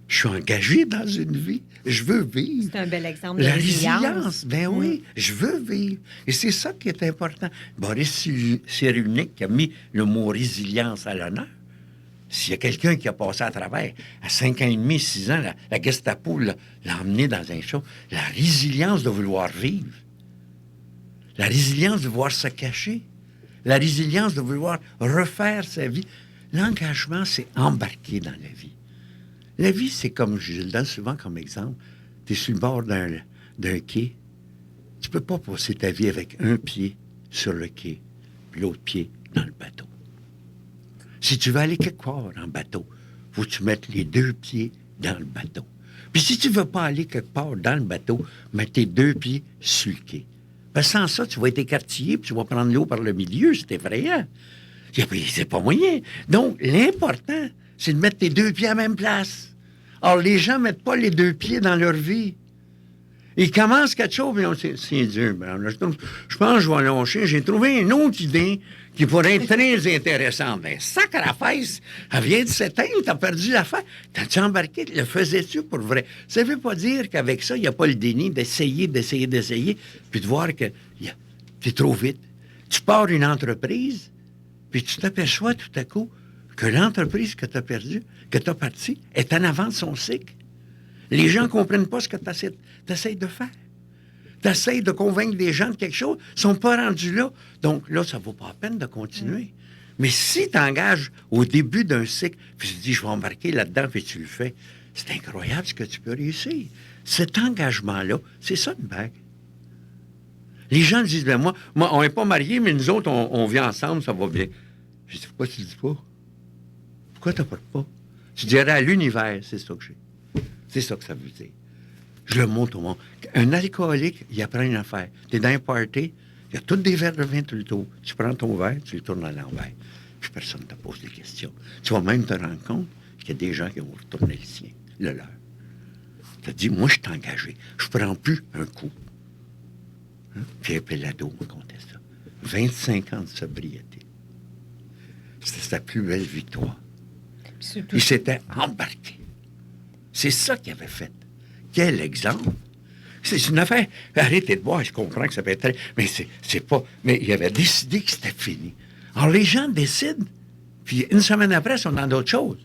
B: Je suis engagé dans une vie. Je veux vivre.
A: C'est un bel exemple de
B: La
A: résilience.
B: résilience, ben oui, je veux vivre. Et c'est ça qui est important. Boris Cyrulnik qui a mis le mot résilience à l'honneur. S'il y a quelqu'un qui a passé à travers, à 5 ans et demi, 6 ans, la Gestapo l'a emmené dans un show. La résilience de vouloir vivre. La résilience de vouloir se cacher. La résilience de vouloir refaire sa vie. L'engagement, c'est embarquer dans la vie. La vie, c'est comme, je le donne souvent comme exemple, tu es sur le bord d'un quai. Tu peux pas passer ta vie avec un pied sur le quai, puis l'autre pied dans le bateau. Si tu veux aller quelque part en bateau, faut que tu mettes les 2 pieds dans le bateau. Puis si tu veux pas aller quelque part dans le bateau, mets tes 2 pieds sur le quai. Parce que sans ça, tu vas être écartillé, puis tu vas prendre l'eau par le milieu, c'est effrayant. C'est pas moyen. Donc, l'important, c'est de mettre tes 2 pieds à la même place. Or, les gens ne mettent pas les 2 pieds dans leur vie. Ils commencent quelque chose, mais c'est dur. Je pense que je vais lâcher. J'ai trouvé une autre idée qui pourrait être très intéressante. Ben, sacre à fesse, elle vient de s'éteindre, t'as perdu l'affaire. T'as-tu embarqué? Le faisais-tu pour vrai? Ça ne veut pas dire qu'avec ça, il n'y a pas le déni d'essayer, puis de voir que t'es trop vite. Tu pars une entreprise, puis tu t'aperçois tout à coup que l'entreprise que tu as perdue, que tu as partie, est en avant de son cycle. Les gens ne comprennent pas ce que tu essaies de faire. Tu essaies de convaincre des gens de quelque chose, ils ne sont pas rendus là. Donc là, ça ne vaut pas la peine de continuer. Mais si tu engages au début d'un cycle, puis tu dis, je vais embarquer là-dedans, puis tu le fais, c'est incroyable ce que tu peux réussir. Cet engagement-là, c'est ça une bague. Les gens disent, ben moi on n'est pas mariés, mais nous autres, on vit ensemble, ça va bien. Je dis, pourquoi tu ne dis pas? Pourquoi tu n'apportes pas? Tu dirais à l'univers, c'est ça que j'ai. C'est ça que ça veut dire. Je le montre au monde. Un alcoolique, il apprend une affaire. Tu es dans un party, il y a tous des verres de vin tout le tour. Tu prends ton verre, tu le tournes à l'envers. Puis personne ne te pose des questions. Tu vas même te rendre compte qu'il y a des gens qui vont retourner le sien, le leur. Tu te dis, moi, je suis engagé. Je ne prends plus un coup. Hein? Pierre Pellado me contait ça. 25 ans de sobriété. C'était sa plus belle victoire. Il s'était embarqué. C'est ça qu'il avait fait. Quel exemple! C'est une affaire. Arrêtez de boire, je comprends que ça peut être très. Mais c'est pas. Mais il avait décidé que c'était fini. Alors, les gens décident, puis une semaine après, ils sont dans d'autres choses.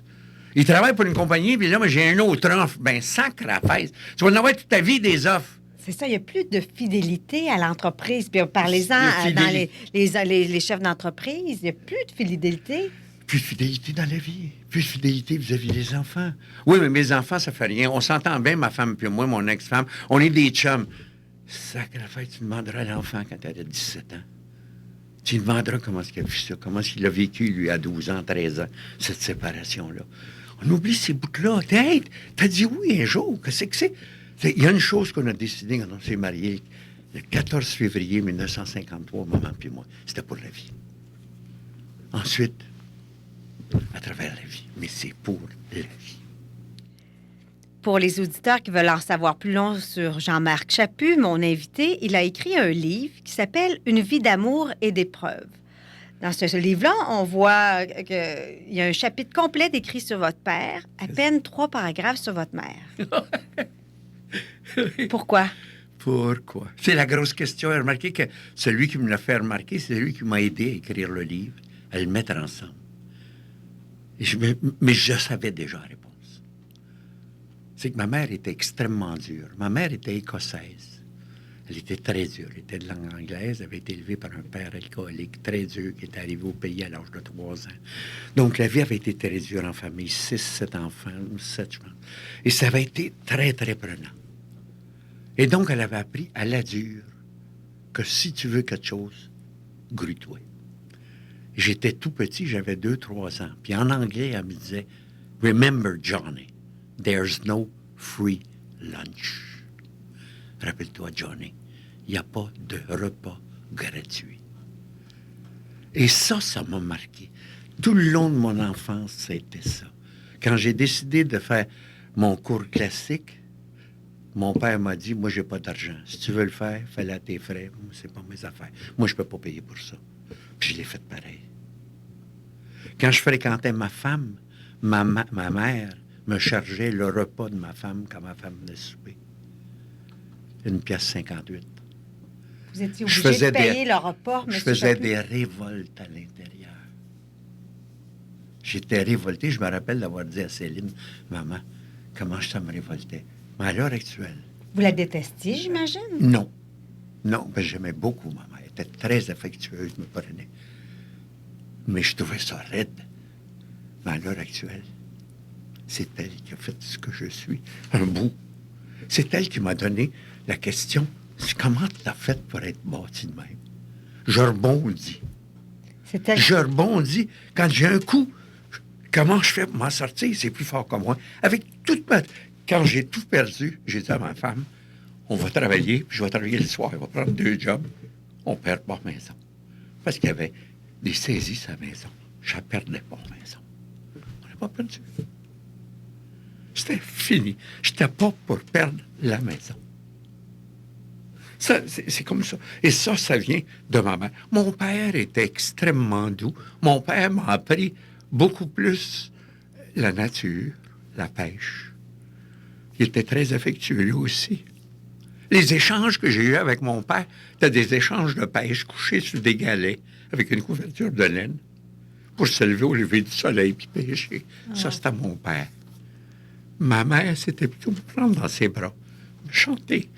B: Ils travaillent pour une compagnie, puis là, moi, j'ai un autre offre. Ben, sacre à fesse. Tu vas en avoir toute ta vie des offres.
A: C'est ça, il n'y a plus de fidélité à l'entreprise. Puis parlez-en dans les chefs d'entreprise, il n'y a plus de fidélité.
B: Plus de fidélité dans la vie. Plus de fidélité vis-à-vis des enfants. Oui, mais mes enfants, ça fait rien. On s'entend bien, ma femme puis moi, mon ex-femme. On est des chums. Sacre à fête, tu demanderas à l'enfant quand elle a 17 ans. Tu lui demanderas comment est-ce qu'il a vu ça, comment est-ce qu'il a vécu, lui, à 12 ans, 13 ans, cette séparation-là. On oublie ces bouts-là. Hey, t'as dit oui un jour. Qu'est-ce que c'est? Il y a une chose qu'on a décidé quand on s'est mariés, le 14 février 1953, maman puis moi. C'était pour la vie. Ensuite, à travers la vie. Mais c'est pour la vie.
A: Pour les auditeurs qui veulent en savoir plus long sur Jean-Marc Chaput, mon invité, il a écrit un livre qui s'appelle « Une vie d'amour et d'épreuves ». Dans ce livre-là, on voit qu'il y a un chapitre complet décrit sur votre père, à peine 3 paragraphes sur votre mère. Pourquoi?
B: Pourquoi? C'est la grosse question. Remarquez que celui qui me l'a fait remarquer, c'est lui qui m'a aidé à écrire le livre, à le mettre ensemble. Mais je savais déjà la réponse. C'est que ma mère était extrêmement dure. Ma mère était écossaise. Elle était très dure. Elle était de langue anglaise. Elle avait été élevée par un père alcoolique très dur qui était arrivé au pays à l'âge de 3 ans. Donc, la vie avait été très dure en famille. 6, 7 enfants, 7, je pense. Et ça avait été très, très prenant. Et donc, elle avait appris à la dure que si tu veux quelque chose, grue-toi. J'étais tout petit, j'avais 2-3 ans. Puis en anglais, elle me disait « Remember, Johnny, there's no free lunch. » Rappelle-toi, Johnny, il n'y a pas de repas gratuit. Et ça m'a marqué. Tout le long de mon enfance, c'était ça. Quand j'ai décidé de faire mon cours classique, mon père m'a dit, moi, j'ai pas d'argent. Si tu veux le faire, fais-le à tes frais. Moi, c'est pas mes affaires. Moi, je peux pas payer pour ça. Puis je l'ai fait pareil. Quand je fréquentais ma femme, ma mère me chargeait le repas de ma femme quand ma femme venait souper. 1,58 $.
A: Vous étiez obligé de payer le repas,
B: je faisais des révoltes à l'intérieur. J'étais révolté. Je me rappelle d'avoir dit à Céline, maman, comment ça me révoltait. Mais à l'heure actuelle.
A: Vous la détestiez, j'imagine?
B: Non. Non, ben, j'aimais beaucoup ma mère. Elle était très affectueuse, me prenait. Mais je trouvais ça raide. Mais à l'heure actuelle, c'est elle qui a fait ce que je suis, un bout. C'est elle qui m'a donné la question, c'est comment tu as fait pour être bâti de même? Je rebondis. Je rebondis. Quand j'ai un coup, comment je fais pour m'en sortir? C'est plus fort que moi. Avec toute ma... Quand j'ai tout perdu, j'ai dit à ma femme, on va travailler, puis je vais travailler le soir. On va prendre 2 jobs. On perd pas la maison. Parce qu'il y avait des saisies à la maison. Je ne perdais pas la maison. On n'a pas perdu. C'était fini. Je n'étais pas pour perdre la maison. Ça, c'est comme ça. Et ça vient de ma mère. Mon père était extrêmement doux. Mon père m'a appris beaucoup plus la nature, la pêche. Il était très affectueux, lui aussi. Les échanges que j'ai eus avec mon père, c'était des échanges de pêche couchés sur des galets avec une couverture de laine pour se lever au lever du soleil puis pêcher. Ah. Ça, c'était mon père. Ma mère, c'était plutôt me prendre dans ses bras, me chanter.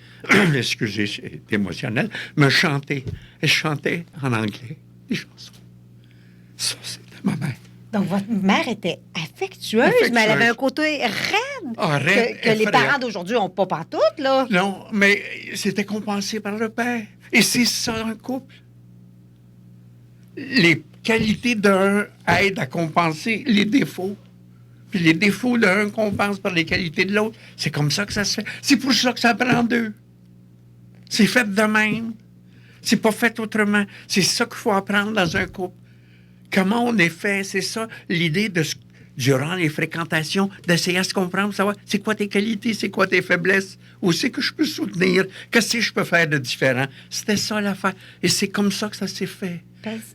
B: Excusez, c'est émotionnel. Me chanter. Elle chantait en anglais des chansons. Ça, c'était ma mère.
A: Donc, votre mère était affectueuse, mais elle avait un côté raide, que les parents d'aujourd'hui n'ont pas pantoute, là.
B: Non, mais c'était compensé par le père. Et c'est ça, un couple. Les qualités d'un aident à compenser les défauts. Puis les défauts d'un compensent par les qualités de l'autre. C'est comme ça que ça se fait. C'est pour ça que ça prend 2. C'est fait de même. C'est pas fait autrement. C'est ça qu'il faut apprendre dans un couple. Comment on est fait, c'est ça, l'idée de, durant les fréquentations, d'essayer à se comprendre, savoir c'est quoi tes qualités, c'est quoi tes faiblesses, où c'est que je peux soutenir, qu'est-ce que je peux faire de différent. C'était ça l'affaire. Et c'est comme ça que ça s'est fait.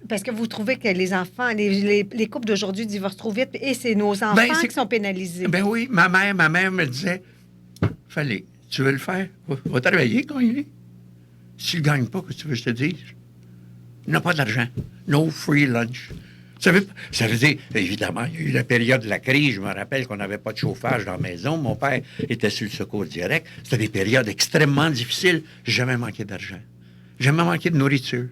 A: Parce que vous trouvez que les enfants, les couples d'aujourd'hui divorcent trop vite et c'est nos enfants qui sont pénalisés.
B: Ben oui, ma mère me disait, fallait, tu veux le faire, va travailler quand il est. Si tu ne gagnes pas, qu'est-ce que tu veux que je te dise? Il n'a pas d'argent. No free lunch. Ça veut dire, évidemment, il y a eu la période de la crise. Je me rappelle qu'on n'avait pas de chauffage dans la maison. Mon père était sur le secours direct. C'était des périodes extrêmement difficiles. J'ai jamais manqué d'argent. J'ai jamais manqué de nourriture.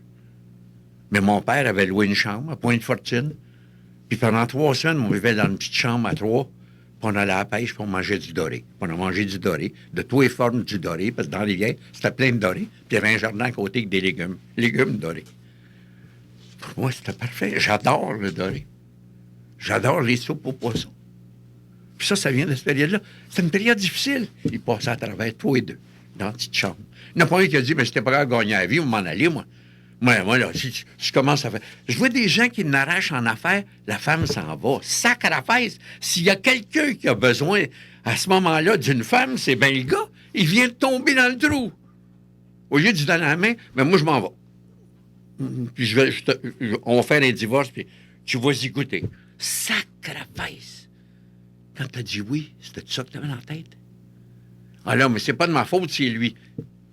B: Mais mon père avait loué une chambre à Pointe-Fortune. Puis pendant 3 semaines, on vivait dans une petite chambre à 3. Puis on allait à la pêche, puis on mangeait du doré. Puis on a mangé du doré, de toutes les formes du doré, parce que dans les vieilles, c'était plein de doré. Puis il y avait un jardin à côté avec des légumes. Légumes dorés. Pour moi, c'était parfait. J'adore le doré. J'adore les soupes aux poissons. Puis ça vient de cette période-là. C'était une période difficile. Ils passaient à travers 3 et 2, dans la petite chambre. Il n'y en a pas un qui a dit, mais j'étais pas capable de gagner la vie, on m'en allait, moi. Moi, là, si je commence à faire... Je vois des gens qui n'arrachent en affaires, la femme s'en va. Sacrifice. S'il y a quelqu'un qui a besoin, à ce moment-là, d'une femme, c'est bien le gars. Il vient de tomber dans le trou. Au lieu de lui donner la main, mais moi, je m'en vais. Puis on va faire un divorce, puis tu vas y goûter. Sacrifice! Quand t'as dit oui, c'était ça que t'avais dans la tête? Ah là, mais c'est pas de ma faute, c'est lui.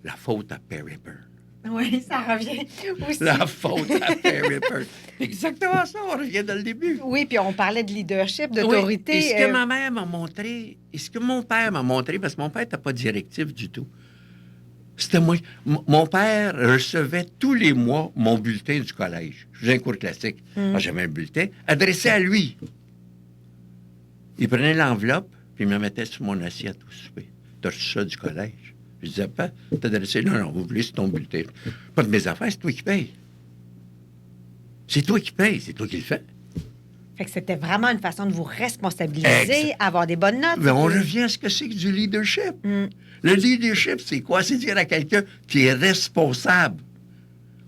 B: La faute à Perry Byrne.
A: Oui, ça revient aussi.
B: La faute à Perry Byrne. Exactement ça, on revient dans le début.
A: Oui, puis on parlait de leadership, d'autorité.
B: Oui. Et ce que ma mère m'a montré, et ce que mon père m'a montré, parce que mon père n'était pas directif du tout, c'était moi. Mon père recevait tous les mois mon bulletin du collège. Je faisais un cours classique. J'avais un bulletin adressé à lui. Il prenait l'enveloppe, puis il me mettait sur mon assiette au souper. T'as reçu ça du collège? Je disais, pas, t'as adressé, non, vous voulez, c'est ton bulletin. Pas de mes affaires, c'est toi qui payes. C'est toi qui payes, c'est toi qui le fais.
A: Fait que c'était vraiment une façon de vous responsabiliser, avoir des bonnes notes.
B: Mais on revient à ce que c'est que du leadership. Le leadership, c'est quoi? C'est dire à quelqu'un qui est responsable.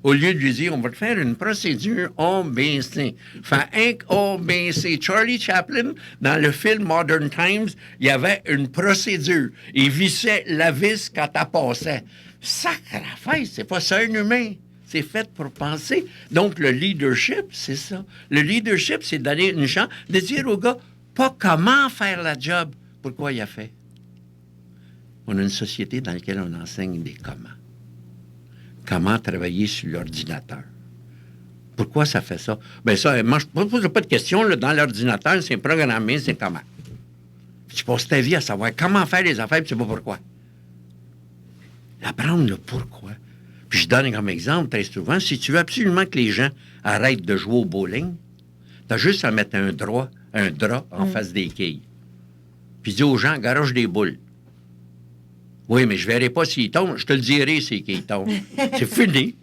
B: Au lieu de lui dire, on va te faire une procédure ABC. Fait un ABC. Charlie Chaplin, dans le film Modern Times, il y avait une procédure. Il vissait la vis quand elle passait. Sacre affaire, c'est pas ça un humain. C'est fait pour penser. Donc, le leadership, c'est ça. Le leadership, c'est donner une chance de dire au gars, pas comment faire la job, pourquoi il a fait. On a une société dans laquelle on enseigne des comment. Comment travailler sur l'ordinateur. Pourquoi ça fait ça? Bien, ça, moi, je ne pose pas de questions. Là, dans l'ordinateur, c'est programmé, c'est comment. Tu passes ta vie à savoir comment faire les affaires, puis tu sais pas pourquoi. Apprendre le pourquoi. Puis je donne comme exemple, très souvent, si tu veux absolument que les gens arrêtent de jouer au bowling, tu as juste à mettre un drap en face des quilles. Puis dis aux gens, garoche des boules. Oui, mais je ne verrai pas s'ils tombent. Je te le dirai s'ils tombent. C'est fini.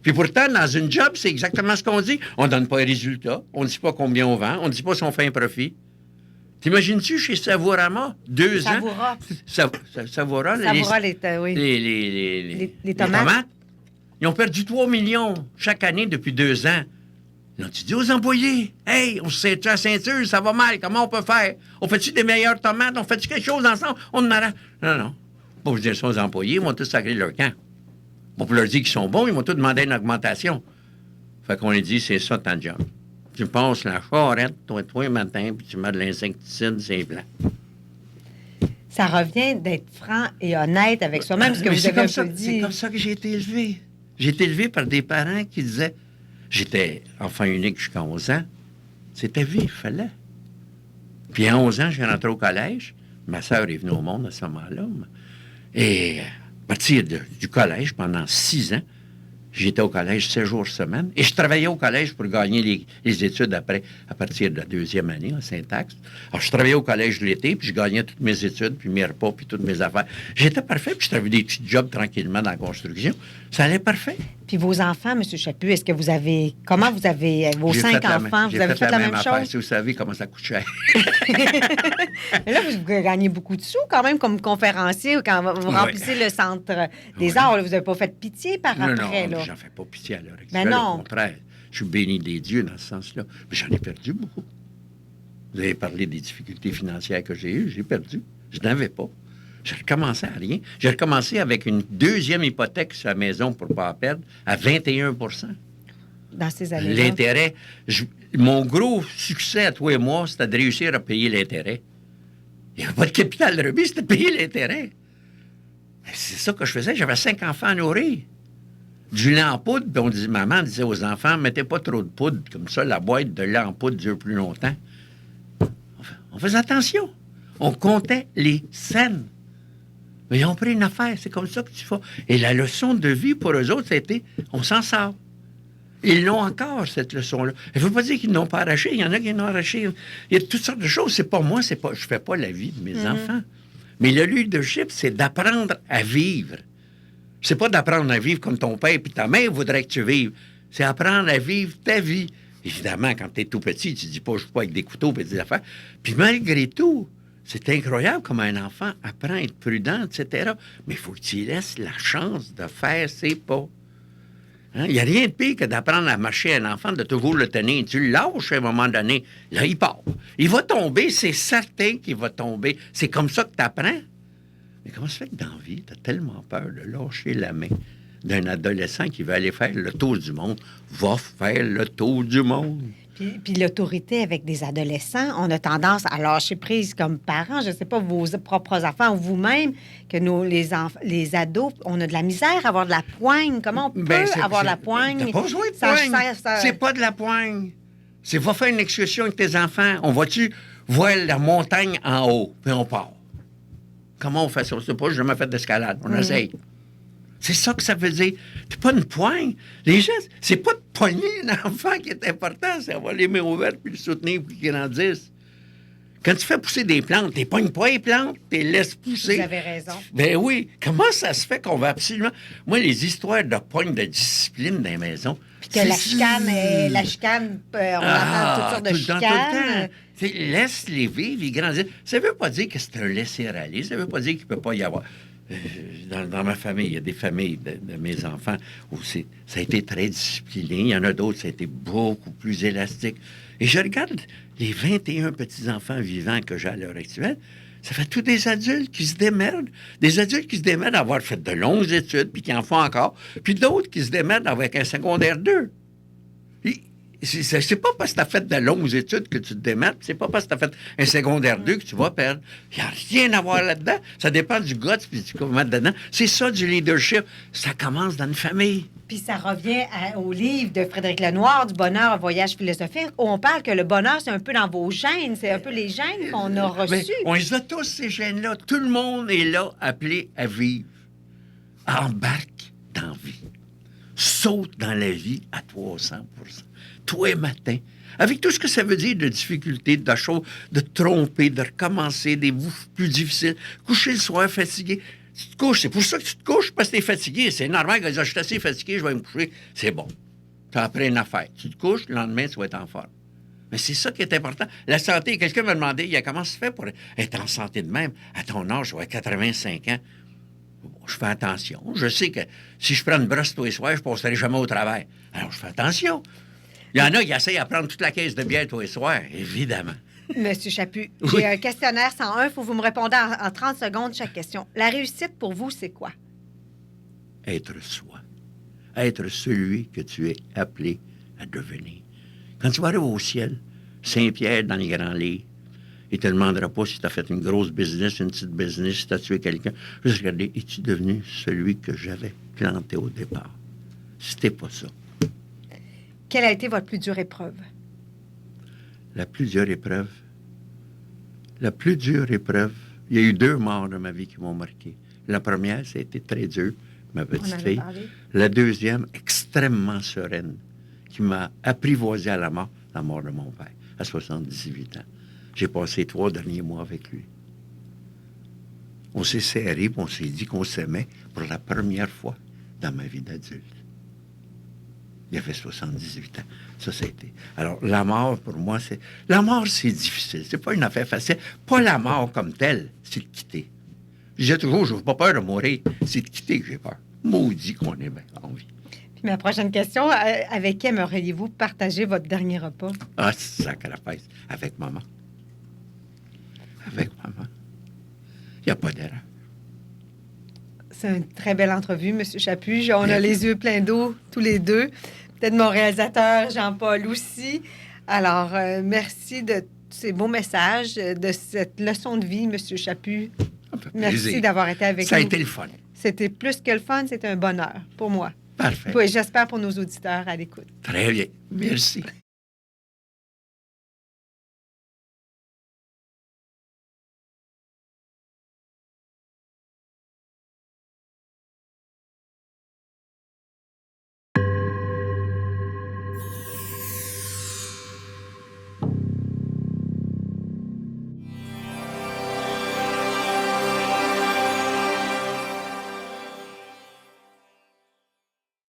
B: Puis pourtant, dans une job, c'est exactement ce qu'on dit. On ne donne pas les résultats. On ne dit pas combien on vend. On ne dit pas si on fait un profit. T'imagines-tu chez Savourama, 2 ans? Savoura,
A: oui.
B: Les tomates. Ils ont perdu 3 millions chaque année depuis 2 ans. Ils ont dit aux employés, « Hey, on se serre la ceinture, ça va mal, comment on peut faire? On fait-tu des meilleures tomates? On fait-tu quelque chose ensemble? On en arrête. » Non. Pour vous dire ça aux employés, ils vont tous sacrer leur camp. Bon, pour leur dire qu'ils sont bons, ils vont tous demander une augmentation. Fait qu'on les dit, c'est ça ton job. Tu passes la charrette, toi, matin, puis tu mets de l'insecticide, c'est blanc.
A: Ça revient d'être franc et honnête avec soi-même, ce que vous avez un peu dit.
B: C'est comme ça que j'ai été élevé. J'ai été élevé par des parents qui disaient, j'étais enfant unique jusqu'à 11 ans, c'était vie, il fallait. Puis à 11 ans, je suis rentré au collège. Ma sœur est venue au monde à ce moment-là. Et à partir du collège, pendant 6 ans, j'étais au collège 7 jours semaine. Et je travaillais au collège pour gagner les études après, à partir de la 2e année, en syntaxe. Alors, je travaillais au collège l'été, puis je gagnais toutes mes études, puis mes repas, puis toutes mes affaires. J'étais parfait, puis je travaillais des petits jobs tranquillement dans la construction. Ça allait parfait.
A: Puis vos enfants, M. Chaput, est-ce que vous avez... Comment vous avez... Vos 5 enfants, vous avez fait la même chose?
B: Si vous savez comment ça coûte cher.
A: Mais là, vous gagnez beaucoup de sous quand même comme conférencier ou quand vous remplissez le Centre des arts. Là, vous n'avez pas fait pitié par après, là?
B: Non, j'en fais pas pitié à l'heure actuelle.
A: Ben non.
B: Au contraire, je suis béni des dieux dans ce sens-là. Mais j'en ai perdu beaucoup. Vous avez parlé des difficultés financières que j'ai eues. J'ai perdu. Je n'avais pas. J'ai recommencé à rien. J'ai recommencé avec une 2e hypothèque sur la maison pour ne pas la perdre à 21
A: dans ces années-là.
B: L'intérêt. Mon gros succès à toi et moi, c'était de réussir à payer l'intérêt. Il n'y avait pas de capital de remise, c'était de payer l'intérêt. C'est ça que je faisais. J'avais 5 enfants à nourrir. Du lait en poudre, puis maman disait aux enfants, mettez pas trop de poudre, comme ça, la boîte de lait en poudre dure plus longtemps. On faisait attention. On comptait les scènes. Mais ils ont pris une affaire, c'est comme ça que tu fais. Et la leçon de vie pour eux autres, c'était, on s'en sort. Ils l'ont encore, cette leçon-là. Il ne faut pas dire qu'ils n'ont pas arraché. Il y en a qui l'ont arraché. Il y a toutes sortes de choses. C'est pas moi, je ne fais pas la vie de mes enfants. Mais le leadership, c'est d'apprendre à vivre. C'est pas d'apprendre à vivre comme ton père et ta mère voudraient que tu vives. C'est apprendre à vivre ta vie. Évidemment, quand tu es tout petit, tu dis pas, je joue pas avec des couteaux et des affaires. Puis malgré tout, c'est incroyable comment un enfant apprend à être prudent, etc. Mais il faut que tu lui laisses la chance de faire ses pas. Hein? Il n'y a rien de pire que d'apprendre à marcher à un enfant, de toujours le tenir. Tu le lâches à un moment donné, là, il part. Il va tomber, c'est certain qu'il va tomber. C'est comme ça que tu apprends. Mais comment ça fait que dans la vie, tu as tellement peur de lâcher la main d'un adolescent qui veut aller faire le tour du monde? Va faire le tour du monde.
A: Puis l'autorité avec des adolescents, on a tendance à lâcher prise comme parents. Je ne sais pas, vos propres enfants ou vous-même, que les ados, on a de la misère à avoir de la poigne. Comment on peut avoir de la poigne?
B: T'as pas besoin de poigne. C'est pas de la poigne. C'est va faire une excursion avec tes enfants. On va-tu voir la montagne en haut, puis on part. Comment on fait ça? C'est pas, j'ai jamais fait d'escalade. On essaye. C'est ça que ça veut dire. C'est pas une poigne. Les gens, c'est pas de pogner un enfant qui est important, c'est avoir les mains ouvertes puis le soutenir pour qu'il grandisse. Quand tu fais pousser des plantes, tu pognes pas les plantes, tu les laisses pousser.
A: Vous avez raison.
B: Ben oui. Comment ça se fait qu'on va absolument... Moi, les histoires de pogne de discipline dans les maisons...
A: Puis que la chicane, on entend toutes sortes de chicanes.
B: Laisse-les vivre, ils grandissent. Ça veut pas dire que c'est un laisser-aller. Ça veut pas dire qu'il peut pas y avoir... Dans ma famille, il y a des familles de mes enfants où ça a été très discipliné. Il y en a d'autres, ça a été beaucoup plus élastique. Et je regarde les 21 petits-enfants vivants que j'ai à l'heure actuelle. Ça fait tous des adultes qui se démerdent. Des adultes qui se démerdent d'avoir fait de longues études, puis qui en font encore. Puis d'autres qui se démerdent avec un secondaire 2. C'est pas parce que tu as fait de longues études que tu te démerdes, c'est pas parce que tu as fait un secondaire 2 que tu vas perdre. Il n'y a rien à voir là-dedans. Ça dépend du guts puis du comment dedans. C'est ça du leadership. Ça commence dans une famille.
A: Puis ça revient au livre de Frédéric Lenoir, Du bonheur, un voyage philosophique, où on parle que le bonheur, c'est un peu dans vos gènes. C'est un peu les gènes qu'on a reçus.
B: Mais on les a tous, ces gènes-là. Tout le monde est là, appelé à vivre. Embarque dans la vie. Saute dans la vie à 300%. Tous les matins, avec tout ce que ça veut dire de difficultés, de choses, de tromper, de recommencer, des bouffes plus difficiles, coucher le soir fatigué. Tu te couches, c'est pour ça que tu te couches, parce que tu es fatigué. C'est normal que je suis assez fatigué, je vais me coucher. C'est bon. Tu as appris une affaire. Tu te couches, le lendemain, tu vas être en forme. Mais c'est ça qui est important. La santé, quelqu'un m'a demandé, comment ça se fait pour être en santé de même? À ton âge, je vais 85 ans. Je fais attention. Je sais que si je prends une brosse tous les soirs, je ne passerai jamais au travail. Alors, je fais attention. Il y en a qui essayent à prendre toute la caisse de bière tous les soirs, évidemment.
A: Monsieur Chaput,
B: Oui.
A: j'ai un questionnaire 101. Il faut que vous me répondez en 30 secondes chaque question. La réussite, pour vous, c'est quoi?
B: Être soi. Être celui que tu es appelé à devenir. Quand tu vas arriver au ciel, Saint-Pierre dans les grands livres, il ne te demandera pas si tu as fait une grosse business, une petite business, si tu as tué quelqu'un. Juste regarder, es-tu devenu celui que j'avais planté au départ? C'était pas ça.
A: Quelle a été votre plus dure épreuve?
B: La plus dure épreuve. La plus dure épreuve. Il y a eu 2 morts dans ma vie qui m'ont marqué. La première, ça a été très dur, ma petite fille. La deuxième, extrêmement sereine, qui m'a apprivoisé à la mort de mon père, à 78 ans. J'ai passé 3 derniers mois avec lui. On s'est serrés, on s'est dit qu'on s'aimait pour la première fois dans ma vie d'adulte. Il avait 78 ans. Ça a été. Alors, la mort, pour moi, c'est... La mort, c'est difficile. C'est pas une affaire facile. Pas la mort comme telle, c'est de quitter. Je disais toujours, je n'ai pas peur de mourir. C'est de quitter que j'ai peur. Maudit qu'on est bien en vie.
A: Puis ma prochaine question, avec qui aimeriez-vous partager votre dernier repas?
B: Ah, c'est ça qu'à la fête. Avec maman. Avec maman. Il n'y a pas d'erreur.
A: C'est une très belle entrevue, M. Chaput. On a les yeux pleins d'eau, tous les deux. Peut-être mon réalisateur, Jean-Paul aussi. Alors, merci de ces beaux messages, de cette leçon de vie, M. Chaput. Merci d'avoir été avec nous.
B: Ça a été le fun.
A: C'était plus que le fun, c'était un bonheur pour moi.
B: Parfait.
A: Oui, j'espère pour nos auditeurs à l'écoute.
B: Très bien. Merci.